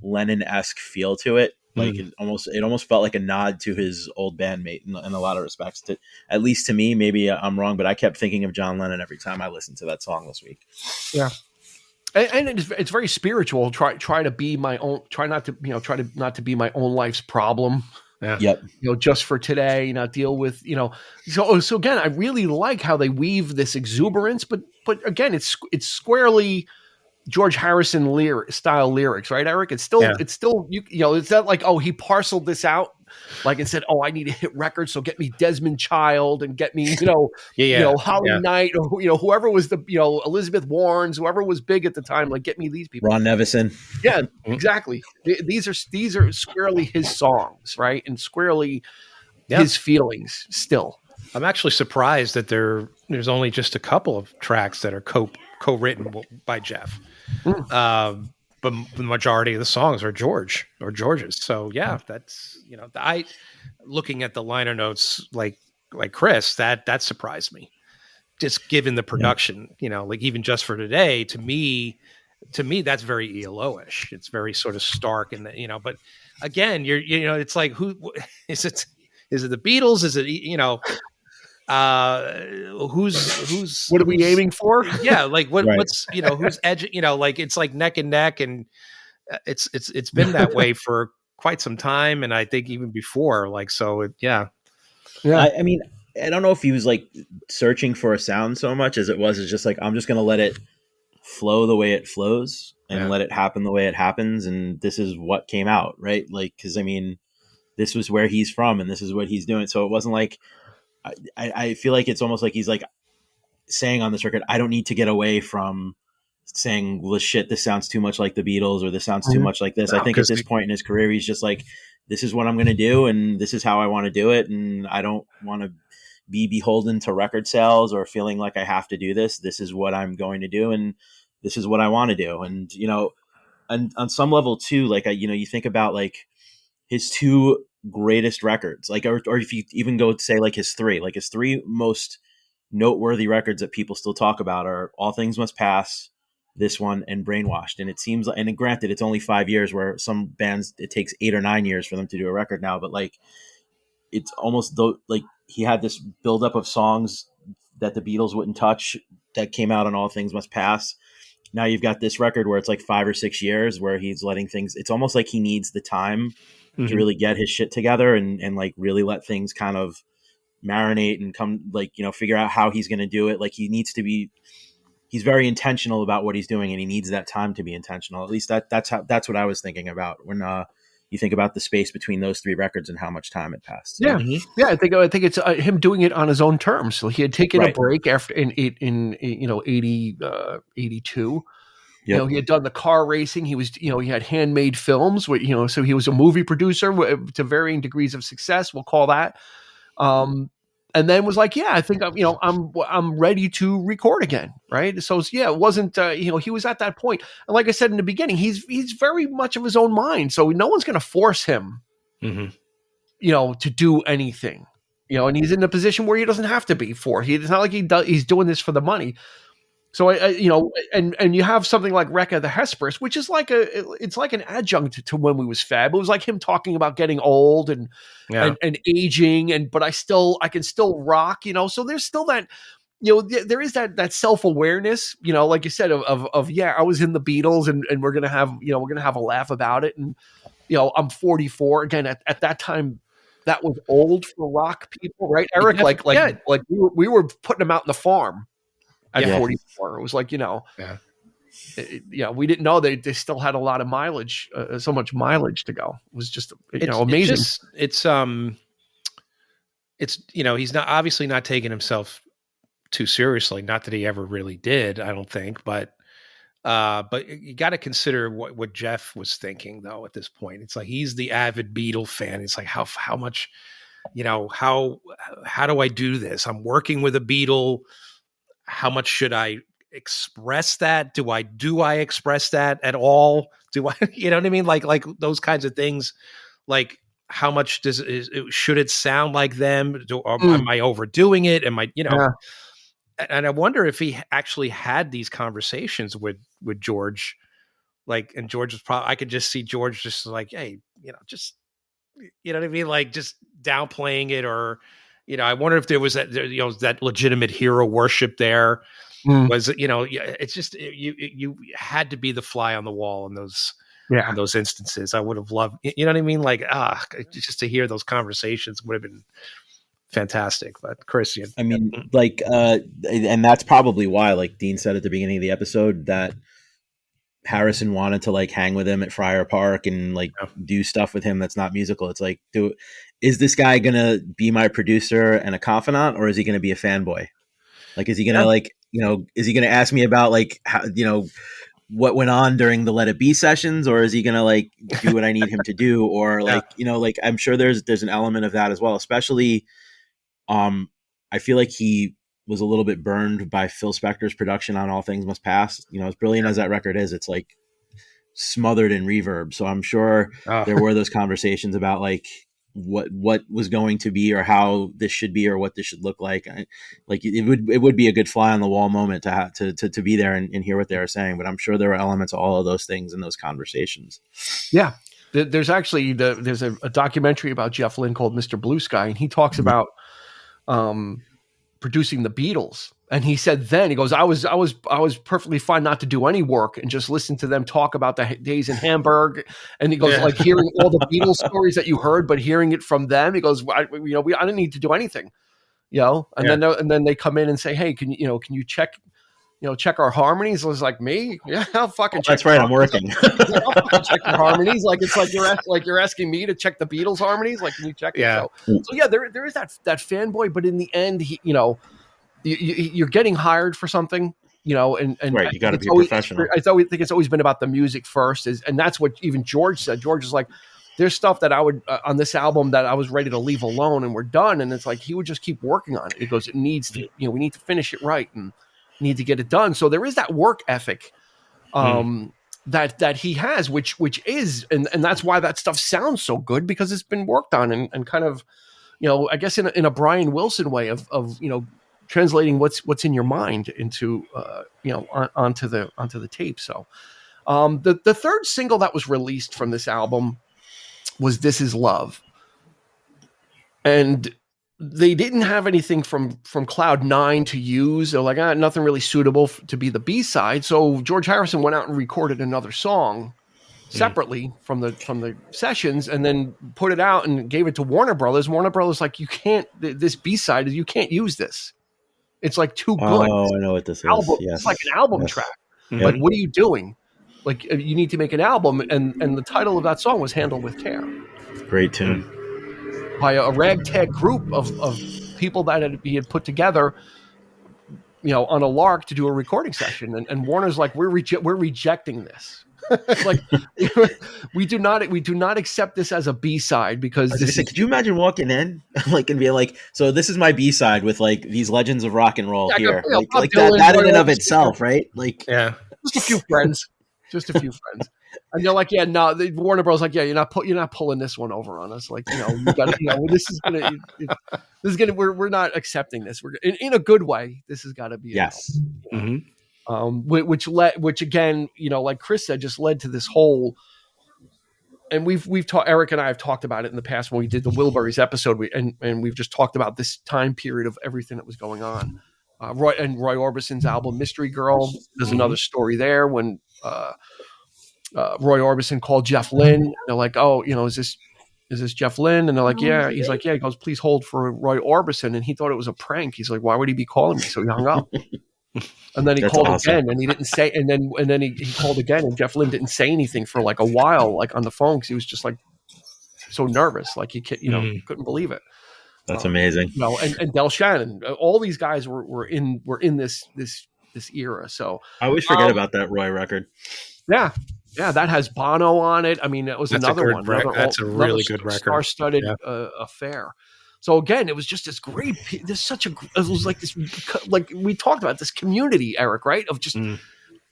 Lennon-esque feel to it. Like it almost felt like a nod to his old bandmate in a lot of respects. At least to me, maybe I'm wrong, but I kept thinking of John Lennon every time I listened to that song this week. Yeah, and it's very spiritual. Try to be my own. Try not to be my own life's problem. Yeah. Yep. Just for today. Deal with So again, I really like how they weave this exuberance, but again, it's squarely George Harrison style lyrics, right, Eric? It's still it's not like, he parceled this out, like, and said, I need to hit records, so get me Desmond Child and get me, Holly Knight, or whoever was the, Elizabeth Warrens, whoever was big at the time, like, get me these people. Ron Nevison. Yeah, exactly. These are squarely his songs, right, and squarely his feelings still. I'm actually surprised that there's only just a couple of tracks that are co-written by Jeff. But the majority of the songs are George's. So that's looking at the liner notes like Chris, that surprised me. just given the production, you know, like even just for today, to me, that's very ELO-ish. It's very sort of stark, and you know. But again, you know, it's like, who is it? Is it the Beatles? Is it, you know, who's What are we aiming for? Yeah, like Right. what's, you know, who's edge? You know, like it's like neck and neck, and it's been that way for quite some time, and I think even before. Like, so yeah. I mean, I don't know if he was like searching for a sound so much as it was, it's just like, I'm just going to let it flow the way it flows and let it happen the way it happens. And this is what came out, right? Like, cause I mean, this was where he's from and this is what he's doing. So it wasn't like, I feel like it's almost like he's like saying on this record, I don't need to get away from saying, well, shit, this sounds too much like the Beatles, or this sounds too much like this. No, I think at this point in his career, he's just like, this is what I'm going to do. And this is how I want to do it. And I don't want to be beholden to record sales or feeling like I have to do this. This is what I'm going to do. And this is what I want to do. And, you know, and on some level too, like, you know, you think about like his two greatest records, like, or if you even go say like his three most noteworthy records that people still talk about are All Things Must Pass, this one, and Brainwashed. And it seems like, and granted, it's only 5 years, where some bands, it takes 8 or 9 years for them to do a record now, but like, it's almost though, like he had this buildup of songs that the Beatles wouldn't touch that came out on All Things Must Pass. Now you've got this record where it's like 5 or 6 years where he's letting things, it's almost like he needs the time to really get his shit together and like really let things kind of marinate and come, like, you know, figure out how he's going to do it. Like he needs to be, he's very intentional about what he's doing, and he needs that time to be intentional. At least that's what I was thinking about when you think about the space between those 3 records and how much time it passed. So. Yeah, yeah. I think it's him doing it on his own terms. So he had taken a break after in you know 82. You know, he had done the car racing. He was, you know, he had handmade films. You know, so he was a movie producer to varying degrees of success. We'll call that. And then was like, yeah, I think I'm ready to record again, right? So yeah, it wasn't you know, he was at that point, and like I said in the beginning, he's very much of his own mind, so no one's going to force him, you know, to do anything, you know, and he's in a position where he doesn't have to be forced. It's not like he's doing this for the money. So I you know, and you have something like Wreck of the Hesperus, which is like it's like an adjunct to When We Was Fab. It was like him talking about getting old and aging, but I can still rock, you know. So there's still that, you know, there is that self-awareness, you know, like you said, of yeah, I was in the Beatles, and we're gonna have a laugh about it, and you know, I'm 44 again. At that time, that was old for rock people, right, Eric? Like we were putting them out in the farm. At 44, it was like, you know, we didn't know they still had a lot of mileage, so much mileage to go. It was just, you know, amazing. It's you know, he's not obviously not taking himself too seriously. Not that he ever really did, I don't think, but you got to consider what Jeff was thinking though at this point. It's like he's the avid Beatle fan. It's like how much, you know, how do I do this? I'm working with a Beatle. How much should I express that? Do I express that at all? Do I, you know what I mean? Like those kinds of things, like how much should it sound like them? Am I overdoing it? Am I, you know, and I wonder if he actually had these conversations with George, like, and George was probably, I could just see George just like, hey, you know, just, you know what I mean? Like just downplaying it, or, you know, I wonder if there was that, you know, that legitimate hero worship there. Was, you know, it's just, you had to be the fly on the wall in those instances. I would have loved, you know what I mean? Like, just to hear those conversations would have been fantastic. But Chris, I mean, like, and that's probably why, like Dean said at the beginning of the episode, that Harrison wanted to like hang with him at Friar Park and like do stuff with him that's not musical. It's like, is this guy gonna be my producer and a confidant, or is he gonna be a fanboy? Like, is he gonna like, you know, is he gonna ask me about like how, you know, what went on during the Let It Be sessions, or is he gonna like do what I need him to do, or like, you know, like I'm sure there's an element of that as well. Especially, I feel like he was a little bit burned by Phil Spector's production on All Things Must Pass. You know, as brilliant as that record is, it's like smothered in reverb. So I'm sure there were those conversations about like, what was going to be, or how this should be, or what this should look like. It would be a good fly on the wall moment to have to be there and hear what they were saying. But I'm sure there were elements of all of those things in those conversations. Yeah. There's actually there's a documentary about Jeff Lynne called Mr. Blue Sky, and he talks about producing the Beatles. And he said then, he goes, I was perfectly fine not to do any work and just listen to them talk about the days in Hamburg. And he goes, like hearing all the Beatles stories that you heard, but hearing it from them, he goes, I didn't need to do anything, and then they come in and say, hey, can you check our harmonies? I was like, me? Yeah, I'll fucking check. That's right. I'm working. I'll check your harmonies. Like, it's like you're asking me to check the Beatles harmonies. Like, can you check it? So yeah, there is that fanboy, but in the end, you're getting hired for something, and right. You got to be a professional. I think it's always been about the music first, and that's what even George said. George is like, there's stuff that I would on this album that I was ready to leave alone, and we're done. And it's like he would just keep working on it. He goes, it needs to, we need to finish it right and need to get it done. So there is that work ethic that he has, which is, and that's why that stuff sounds so good, because it's been worked on and kind of, I guess in a Brian Wilson way of translating what's in your mind into onto the tape. So the third single that was released from this album was This Is Love, and they didn't have anything from Cloud 9 to use. They're like, nothing really suitable to be the B-side. So George Harrison went out and recorded another song separately from the sessions, and then put it out and gave it to Warner Brothers. Warner Brothers like, you can't, this B-side, you can't use this. It's like too good. Oh, I know what this is. Yes. It's like an album track. Mm-hmm. Like, what are you doing? Like, you need to make an album, and the title of that song was Handle with Care. Great tune. By a ragtag group of people that he had put together, on a lark to do a recording session. And Warner's like, we're rejecting this. Like, we do not accept this as a B-side, because could you imagine walking in like and being like, so this is my B-side with like these legends of rock and roll here, like that in and of itself, right? Like, yeah, just a few friends. And they're like, yeah, no, Warner Bros. Like, yeah, you're not pulling this one over on us. Like, you got we're not accepting this. We're in a good way. This has got to be yes. Which again, like Chris said, just led to this whole. And we've talked. Eric and I have talked about it in the past when we did the Wilburys episode. And we've just talked about this time period of everything that was going on. Roy Orbison's album Mystery Girl. There's another story there when. Roy Orbison called Jeff Lynne. They're like, oh, is this Jeff Lynne? And they're like, yeah. He's like, yeah. He goes, please hold for Roy Orbison. And he thought it was a prank. He's like, why would he be calling me? So he hung up. And then he called again, and he didn't say. And then he called again, and Jeff Lynne didn't say anything for like a while, like on the phone, because he was just like so nervous, like he couldn't believe it. That's amazing. And Del Shannon, all these guys were in this era. So I always forget about that Roy record. Yeah, that has Bono on it. I mean, that was another one. That's a really good record. Star-studded affair. So again, it was just this great. It was like this, like we talked about this community, Eric, right? Of just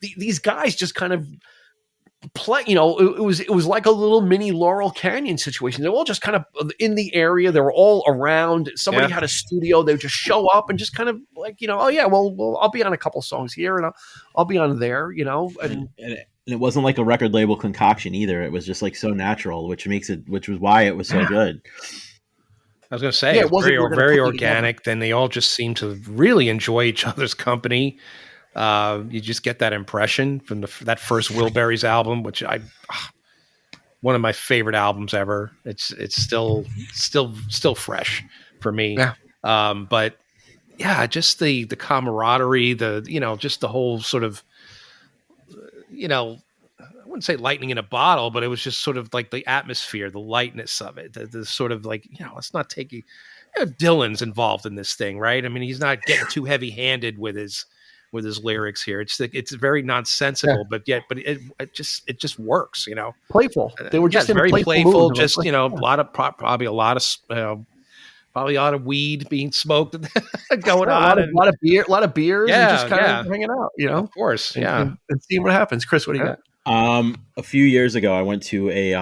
these guys just kind of play. It was like a little mini Laurel Canyon situation. They were all just kind of in the area. They were all around. Somebody had a studio. They would just show up and just kind of like, oh yeah, well, I'll be on a couple songs here and I'll be on there, and it wasn't like a record label concoction either. It was just like so natural, which was why it was so good. I was going to say, it was very organic. Then they all just seemed to really enjoy each other's company. You just get that impression from that first Wilburys album, which one of my favorite albums ever. It's still fresh for me. Yeah. But yeah, just the camaraderie, just the whole sort of, I wouldn't say lightning in a bottle, but it was just sort of like the atmosphere, the lightness of it, the sort of like, let's not take Dylan's involved in this thing, right? I mean, he's not getting too heavy handed with his lyrics here. It's very nonsensical, but it just works, Playful. They were just very playful. Just, probably a lot of weed being smoked going on. A lot of beers and just kind of hanging out, Of course. And seeing what happens. Chris, what do you got? A few years ago, I went to a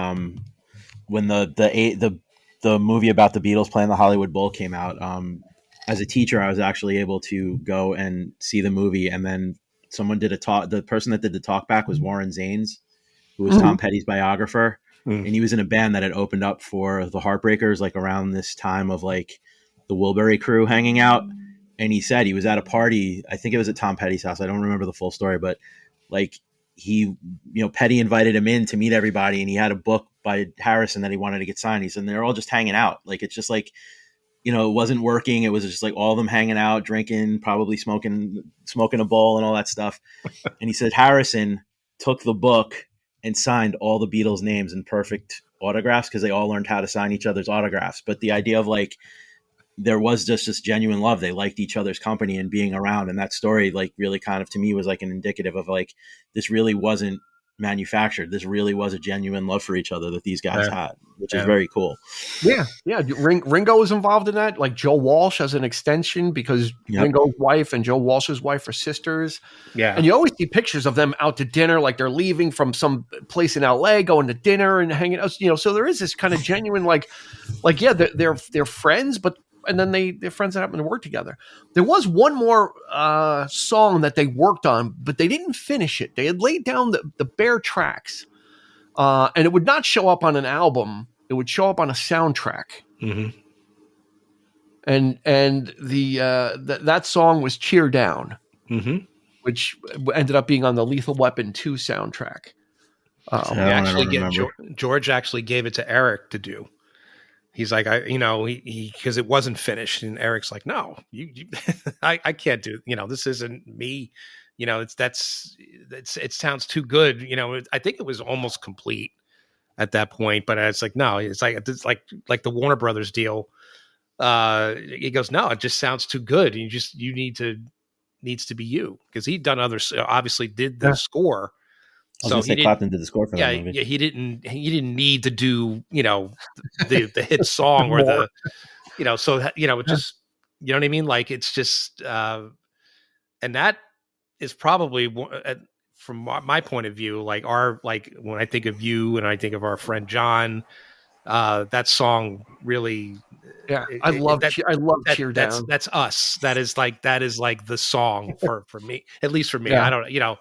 when the the movie about the Beatles playing the Hollywood Bowl came out, as a teacher, I was actually able to go and see the movie, and then someone did a talk. The person that did the talk back was Warren Zanes, who was Tom Petty's biographer, and he was in a band that had opened up for the Heartbreakers, like around this time of like the Wilbury crew hanging out. And he said he was at a party. I think it was at Tom Petty's house. I don't remember the full story, but like Petty invited him in to meet everybody, and he had a book by Harrison that he wanted to get signed. He said, and they're all just hanging out. Like, it's just like, it wasn't working. It was just like all of them hanging out, drinking, probably smoking a bowl and all that stuff. And he said Harrison took the book and signed all the Beatles names in perfect autographs because they all learned how to sign each other's autographs. But the idea of like, there was just this genuine love. They liked each other's company and being around. And that story, like, really kind of, to me, was like an indicative of like, this really wasn't manufactured. This really was a genuine love for each other that these guys had, which is very cool. Yeah. Ringo was involved in that, like Joe Walsh as an extension, because Ringo's wife and Joe Walsh's wife are sisters. Yeah. And you always see pictures of them out to dinner, like they're leaving from some place in LA, going to dinner and hanging out, so there is this kind of genuine, they're friends, but and then they're friends that happen to work together. There was one more song that they worked on, but they didn't finish it. They had laid down the bare tracks, and it would not show up on an album. It would show up on a soundtrack. Mm-hmm. And that song was "Cheer Down," which ended up being on the Lethal Weapon 2 soundtrack. George actually gave it to Eric to do. He's like, because it wasn't finished, and Eric's like, no, I can't do, this isn't me, it sounds too good. I think it was almost complete at that point, but it's like, no, it's like the Warner Brothers deal. He goes, no, it just sounds too good. Needs to be you. Cause he'd done obviously did the score. So Clapton did the score for that movie. Yeah, he didn't need to do, the hit song or the, just, you know what I mean? Like, it's just, and that is probably from my point of view, like when I think of you and I think of our friend John, that song really, I love Cheer Down. That's us. That is like the song for me, at least for me. I don't,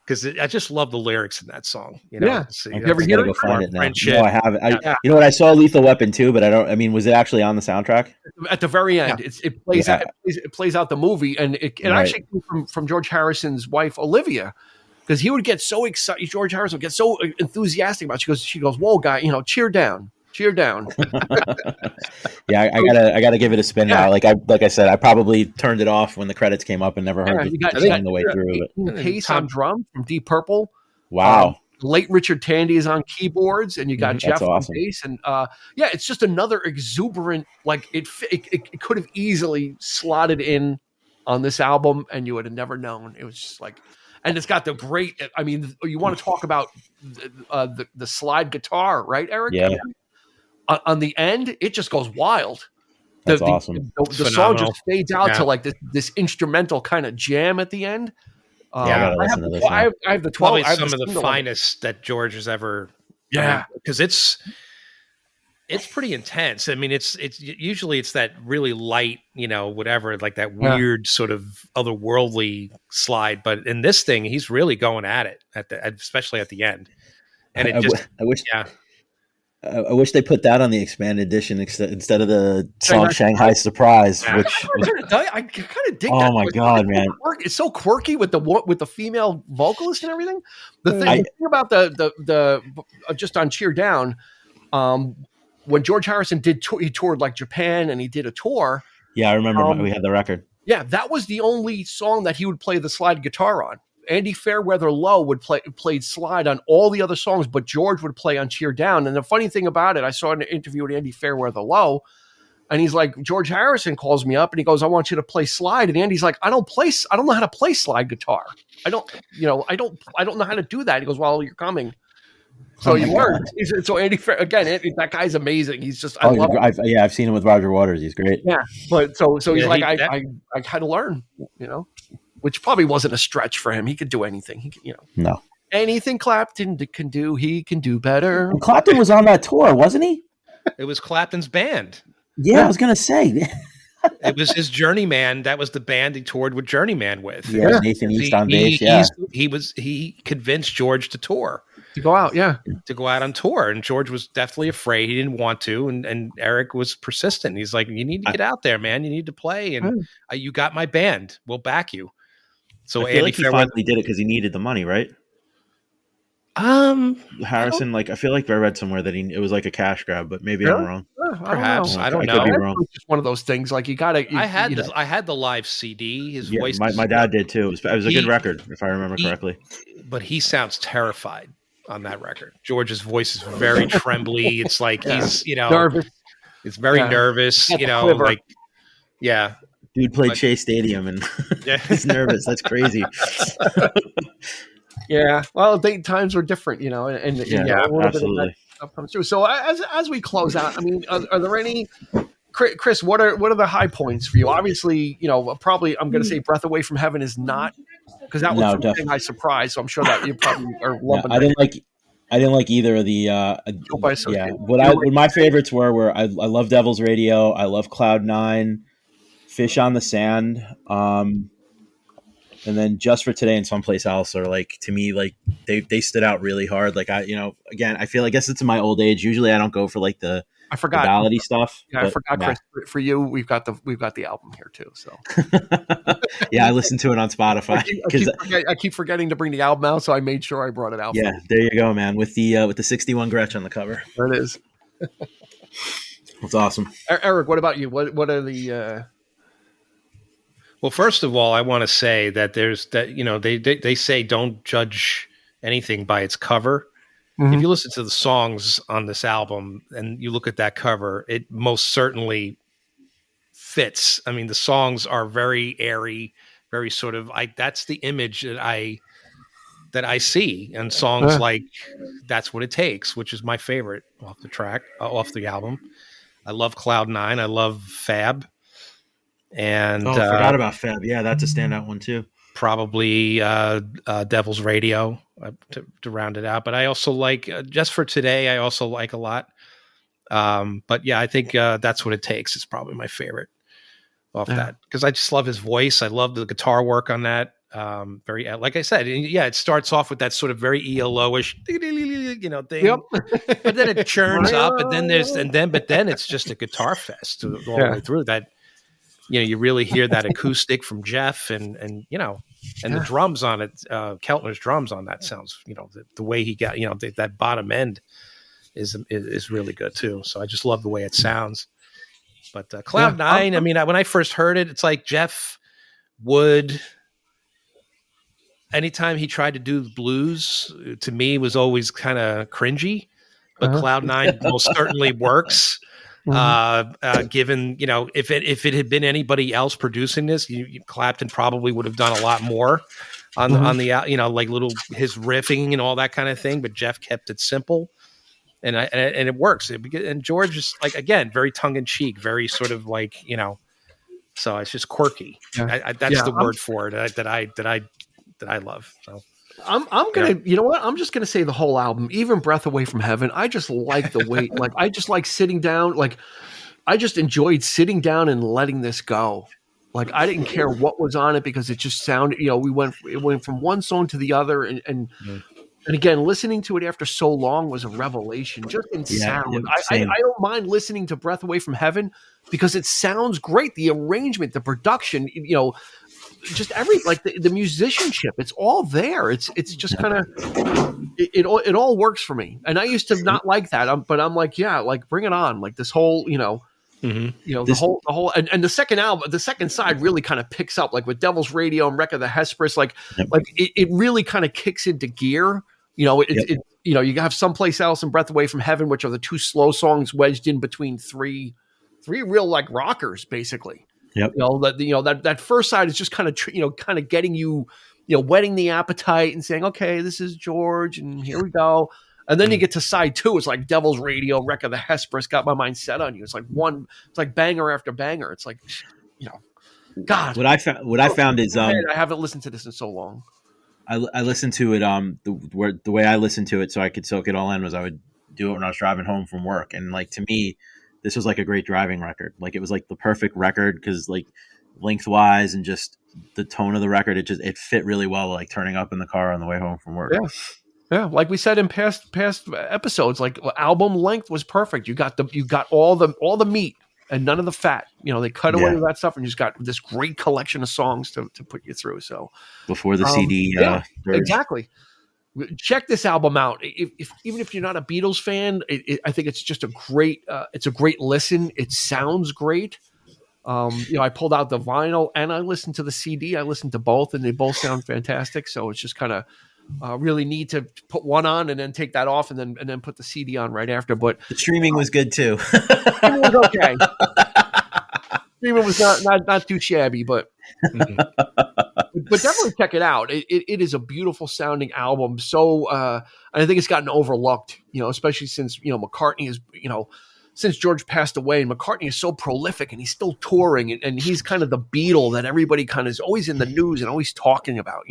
because I just love the lyrics in that song. So, you ever hear it? Find it now. No, I haven't. You know what? I saw Lethal Weapon 2, but was it actually on the soundtrack? At the very end, it plays out. It plays out the movie, and it actually came from George Harrison's wife Olivia, because he would get so excited. George Harrison would get so enthusiastic about it. She goes, "Whoa, guy, cheer down." Cheer down. I gotta give it a spin now. Like I said, I probably turned it off when the credits came up and never heard it the way through. Pace on drums from Deep Purple. Wow. Late Richard Tandy is on keyboards, and you got Jeff on bass, and it's just another exuberant. Like it could have easily slotted in on this album, and you would have never known. It was just like. And it's got the great. I mean, you want to talk about the slide guitar, right, Eric? Yeah. On the end, it just goes wild. That's awesome. The song just fades out to like this instrumental kind of jam at the end. I have the 12. Probably some of the finest that George has ever. Yeah, because it's pretty intense. I mean, it's usually it's that really light, whatever, like that weird sort of otherworldly slide. But in this thing, he's really going at it especially at the end. And I wish they put that on the expanded edition instead of the song "Shanghai Surprise." I kind of dig that. Oh my god, man! It's so quirky with the female vocalist and everything. The thing about the just on Cheer Down, when George Harrison he toured like Japan and he did a tour. Yeah, I remember we had the record. Yeah, that was the only song that he would play the slide guitar on. Andy Fairweather Lowe played slide on all the other songs, but George would play on Cheer Down. And the funny thing about it, I saw an interview with Andy Fairweather Lowe, and he's like, George Harrison calls me up and he goes, "I want you to play slide." And Andy's like, "I don't know how to play slide guitar. I don't know how to do that." He goes, "Well, you're coming." So you learned. So Andy, again, that guy's amazing. He's just, I've seen him with Roger Waters. He's great. Yeah, but so he's like, I had to learn, which probably wasn't a stretch for him. He could do anything. He could, no, anything Clapton can do, he can do better. And Clapton was on that tour, wasn't he? It was Clapton's band. Yeah, I was gonna say. It was his Journeyman. That was the band he toured with Journeyman with. Yeah, Nathan East on bass. Yeah, he convinced George to tour. To go out, to go out on tour, and George was definitely afraid. He didn't want to, and Eric was persistent. He's like, "You need to get out there, man. You need to play, and you got my band. We'll back you." So I feel like he finally did it because he needed the money, right? Harrison, I feel like I read somewhere that it was like a cash grab, but maybe I'm wrong. Perhaps I don't know. Could be wrong. It's just one of those things. Like you gotta. I had the live CD. His voice. My dad did too. It was a good record, if I remember correctly. But he sounds terrified on that record. George's voice is very trembly. It's like he's nervous. It's very nervous. Dude played Shea Stadium and he's nervous. That's crazy. Yeah. Well, times were different, and absolutely. Stuff comes through. So as we close out, I mean, are there any, Chris? What are the high points for you? Obviously, probably I'm going to say "Breath Away from Heaven" is not, because that was something I surprised. So I'm sure that you probably are lumping. I didn't like either of the. What my favorites were I love Devil's Radio. I love Cloud 9, Fish on the Sand, and then Just for Today and Someplace Else are to me they stood out really hard. Again, I feel, I guess it's in my old age. Usually I don't go for the ballady stuff. Yeah, I forgot, Chris. For you, we've got the album here too. So yeah, I listened to it on Spotify. I keep forgetting to bring the album out, so I made sure I brought it out. Yeah, there you go, man. With the 61 Gretsch on the cover. There it is. That's awesome. Eric, what about you? What are the? Well, first of all, I want to say that they say don't judge anything by its cover. Mm-hmm. If you listen to the songs on this album and you look at that cover, it most certainly fits. I mean, the songs are very airy, very sort of that's the image that I see. And songs like That's What It Takes, which is my favorite off the album. I love Cloud 9. I love Fab. And I forgot about Fab. Yeah, that's a standout one too. Probably Devil's Radio to round it out. But I also like Just for Today. I also like a lot. But yeah, I think That's What It Takes is probably my favorite off that, because I just love his voice. I love the guitar work on that. Very, like I said, it starts off with that sort of very ELO-ish, thing. Yep. But then it churns up, and then it's just a guitar fest all the way through that. You really hear that acoustic from Jeff and the drums on it. Keltner's drums on that sounds, the way he got, that bottom end is really good too. So I just love the way it sounds. But Cloud 9, I mean, when I first heard it, it's like Jeff would, anytime he tried to do the blues, to me was always kind of cringy, but Cloud 9 most certainly works. Given, if it had been anybody else producing this, Clapton probably would have done a lot more on the his riffing and all that kind of thing. But Jeff kept it simple, and it works. And George is again, very tongue in cheek, very sort of so it's just quirky. That's the word for it that I love. So. I'm gonna, you know what? I'm just gonna say the whole album, even Breath Away from Heaven. I just like the way, I just like sitting down. I just enjoyed sitting down and letting this go. I didn't care what was on it because it just sounded. It went from one song to the other, and again, listening to it after so long was a revelation, just in sound. I don't mind listening to Breath Away from Heaven because it sounds great. The arrangement, the production, just the musicianship, it's all there. It's just kind of it all works for me. And I used to not like that, but I'm bring it on. This whole the whole and the second album, the second side really kind of picks up with Devil's Radio and Wreck of the Hesperus. It really kind of kicks into gear. You have Someplace Else and Breath Away from Heaven, which are the two slow songs wedged in between three real rockers, basically. Yep. That first side is just kind of getting you, whetting the appetite and saying, okay, this is George and here we go. And then you get to side two. It's like Devil's Radio, Wreck of the Hesperus, Got My Mind Set on You. It's like banger after banger. It's God. What I found is I haven't listened to this in so long. I listened to it the way I listened to it so I could soak it all in was I would do it when I was driving home from work. And like, to me, this was like a great driving record. Like, it was like the perfect record because like lengthwise and just the tone of the record, it fit really well, like turning up in the car on the way home from work. Yeah. Yeah, like we said in past episodes, like album length was perfect. You got all the meat and none of the fat. You know, they cut away that stuff, and you just got this great collection of songs to put you through. So before the CD, exactly. Check this album out. If even if you're not a Beatles fan, I think it's just a great listen. It sounds great. I pulled out the vinyl and I listened to the CD. I listened to both, and they both sound fantastic. So it's just kind of really neat to put one on and then take that off and then put the CD on right after. But the streaming was good too. Streaming was okay. Streaming was not too shabby, but definitely check it out. It is a beautiful sounding album. So and I think it's gotten overlooked, especially since McCartney is since George passed away, and McCartney is so prolific and he's still touring, and he's kind of the Beatle that everybody kind of is always in the news and always talking about.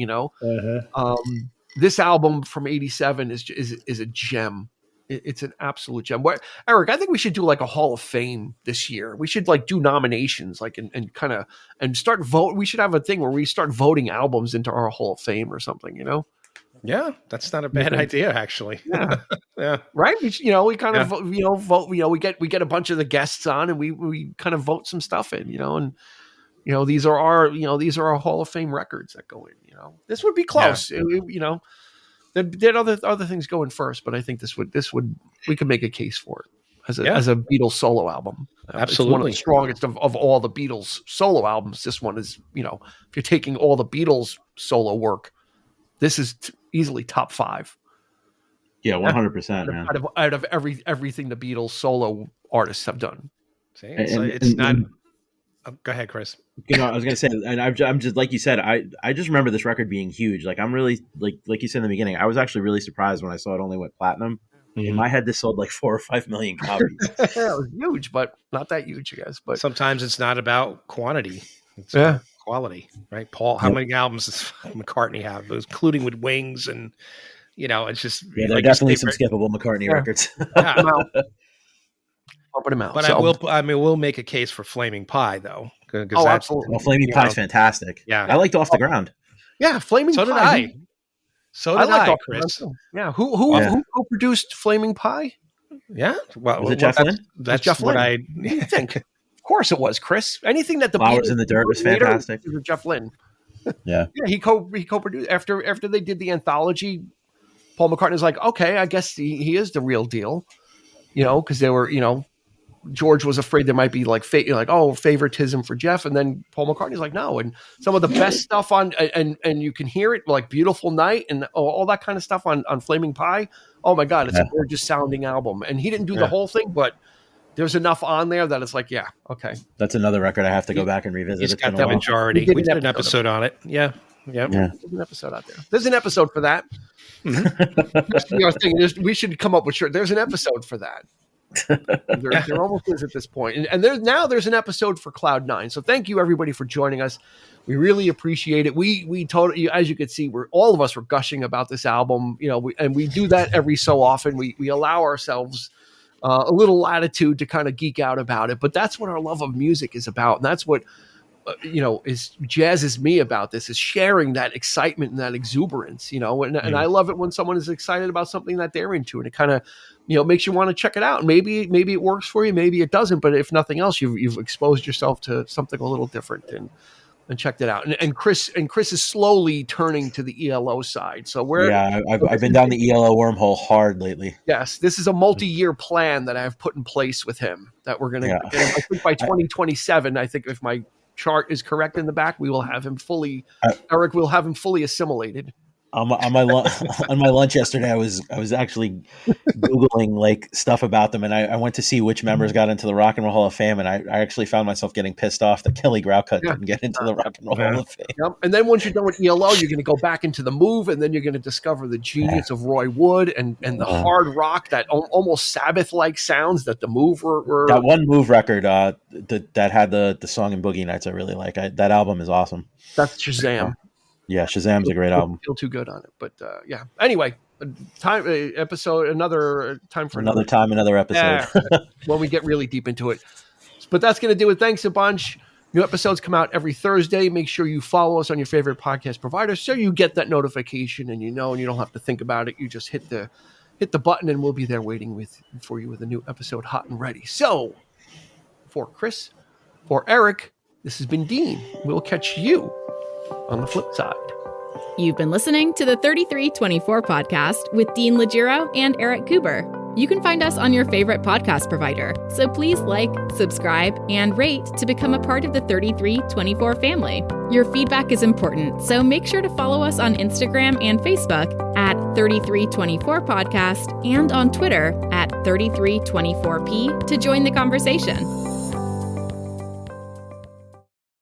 This album from '87 is a gem. It's an absolute gem. Eric, I think we should do like a Hall of Fame this year. We should like do nominations, like and start vote. We should have a thing where we start voting albums into our Hall of Fame or something. Yeah, that's not a bad idea, actually. Yeah, yeah. Right. We kind of vote. We get a bunch of the guests on, and we kind of vote some stuff in. And these are our Hall of Fame records that go in. This would be close. Yeah. There other things going first, but I think this would we could make a case for it as a Beatles solo album. Absolutely, it's one of the strongest of all the Beatles solo albums. This one is, if you're taking all the Beatles solo work, this is easily top 5. Yeah, 100%, man. Out of everything the Beatles solo artists have done. See, it's not. Go ahead, Chris. I was going to say, and I'm just like you said, I just remember this record being huge. Like, I'm really like you said in the beginning, I was actually really surprised when I saw it only went platinum. Mm-hmm. In my head, this sold like 4 or 5 million copies. It was huge, but not that huge, I guess. But sometimes it's not about quantity; it's about quality, right? Paul, how many albums does McCartney have, including with Wings, and it's just there are definitely some skippable McCartney records. Pumping him out. But we'll make a case for Flaming Pie, though. Absolutely. Well, Flaming Pie's fantastic. Yeah, I liked Off the Ground. Yeah, Flaming Pie. So did I. So did I, Chris. Yeah, who produced Flaming Pie? Yeah, well, was it Jeff Lynne? That's Jeff what Lynne. I think. Of course, it was Chris. Anything that the Flowers in the Dirt was fantastic. Was Jeff Lynne. Yeah, he co-produced after they did the anthology. Paul McCartney's like, okay, I guess he is the real deal, because they were, George was afraid there might be like favoritism for Jeff, and then Paul McCartney's like, no, and some of the best stuff on and you can hear it, like Beautiful Night and all that kind of stuff on Flaming Pie. Oh my God, it's a gorgeous sounding album, and he didn't do the whole thing, but there's enough on there that it's like, yeah, okay. That's another record I have to go back and revisit. He's got the majority. We did an episode on it. Yeah. There's an episode out there. There's an episode for that. Mm-hmm. We should come up with there's an episode for that. There almost is at this point, and there's an episode for Cloud 9. So thank you everybody for joining us. We really appreciate it. We totally, as you can see, all of us were gushing about this album, and we do that every so often. We allow ourselves a little latitude to kind of geek out about it, but that's what our love of music is about, and that's what is jazzes me about this, is sharing that excitement and that exuberance, and I love it when someone is excited about something that they're into, and it kind of makes you want to check it out. Maybe it works for you, maybe it doesn't, but if nothing else, you've exposed yourself to something a little different and checked it out. And Chris is slowly turning to the ELO side. So I've been down the ELO wormhole hard lately. Yes, this is a multi-year plan that I've put in place with him that we're going to. I think by 2027, I think if my chart is correct in the back, we will have him fully. Eric will have him fully assimilated. On my lunch yesterday, I was actually Googling like stuff about them, and I went to see which members got into the Rock and Roll Hall of Fame, and I actually found myself getting pissed off that Kelly Graucut didn't get into the Rock and Roll Hall of Fame. Yep. And then once you're done with ELO, you're going to go back into the Move, and then you're going to discover the genius of Roy Wood and the hard rock, that almost Sabbath-like sounds that the Move were. That one Move record that had the song in Boogie Nights I really like. That album is awesome. That's Shazam. Yeah, Shazam's a great album. Feel too good on it, but yeah. Anyway, another time for another time, another episode. When we get really deep into it. But that's going to do it. Thanks a bunch. New episodes come out every Thursday. Make sure you follow us on your favorite podcast provider so you get that notification and you don't have to think about it. You just hit the button and we'll be there waiting for you with a new episode hot and ready. So for Chris, for Eric, this has been Dean. We'll catch you on the flip side. You've been listening to the 3324 podcast with Dean Legiro and Eric Kuber. You can find us on your favorite podcast provider, so please like, subscribe, and rate to become a part of the 3324 family. Your feedback is important, so make sure to follow us on Instagram and Facebook at 3324 podcast and on Twitter at 3324p to join the conversation.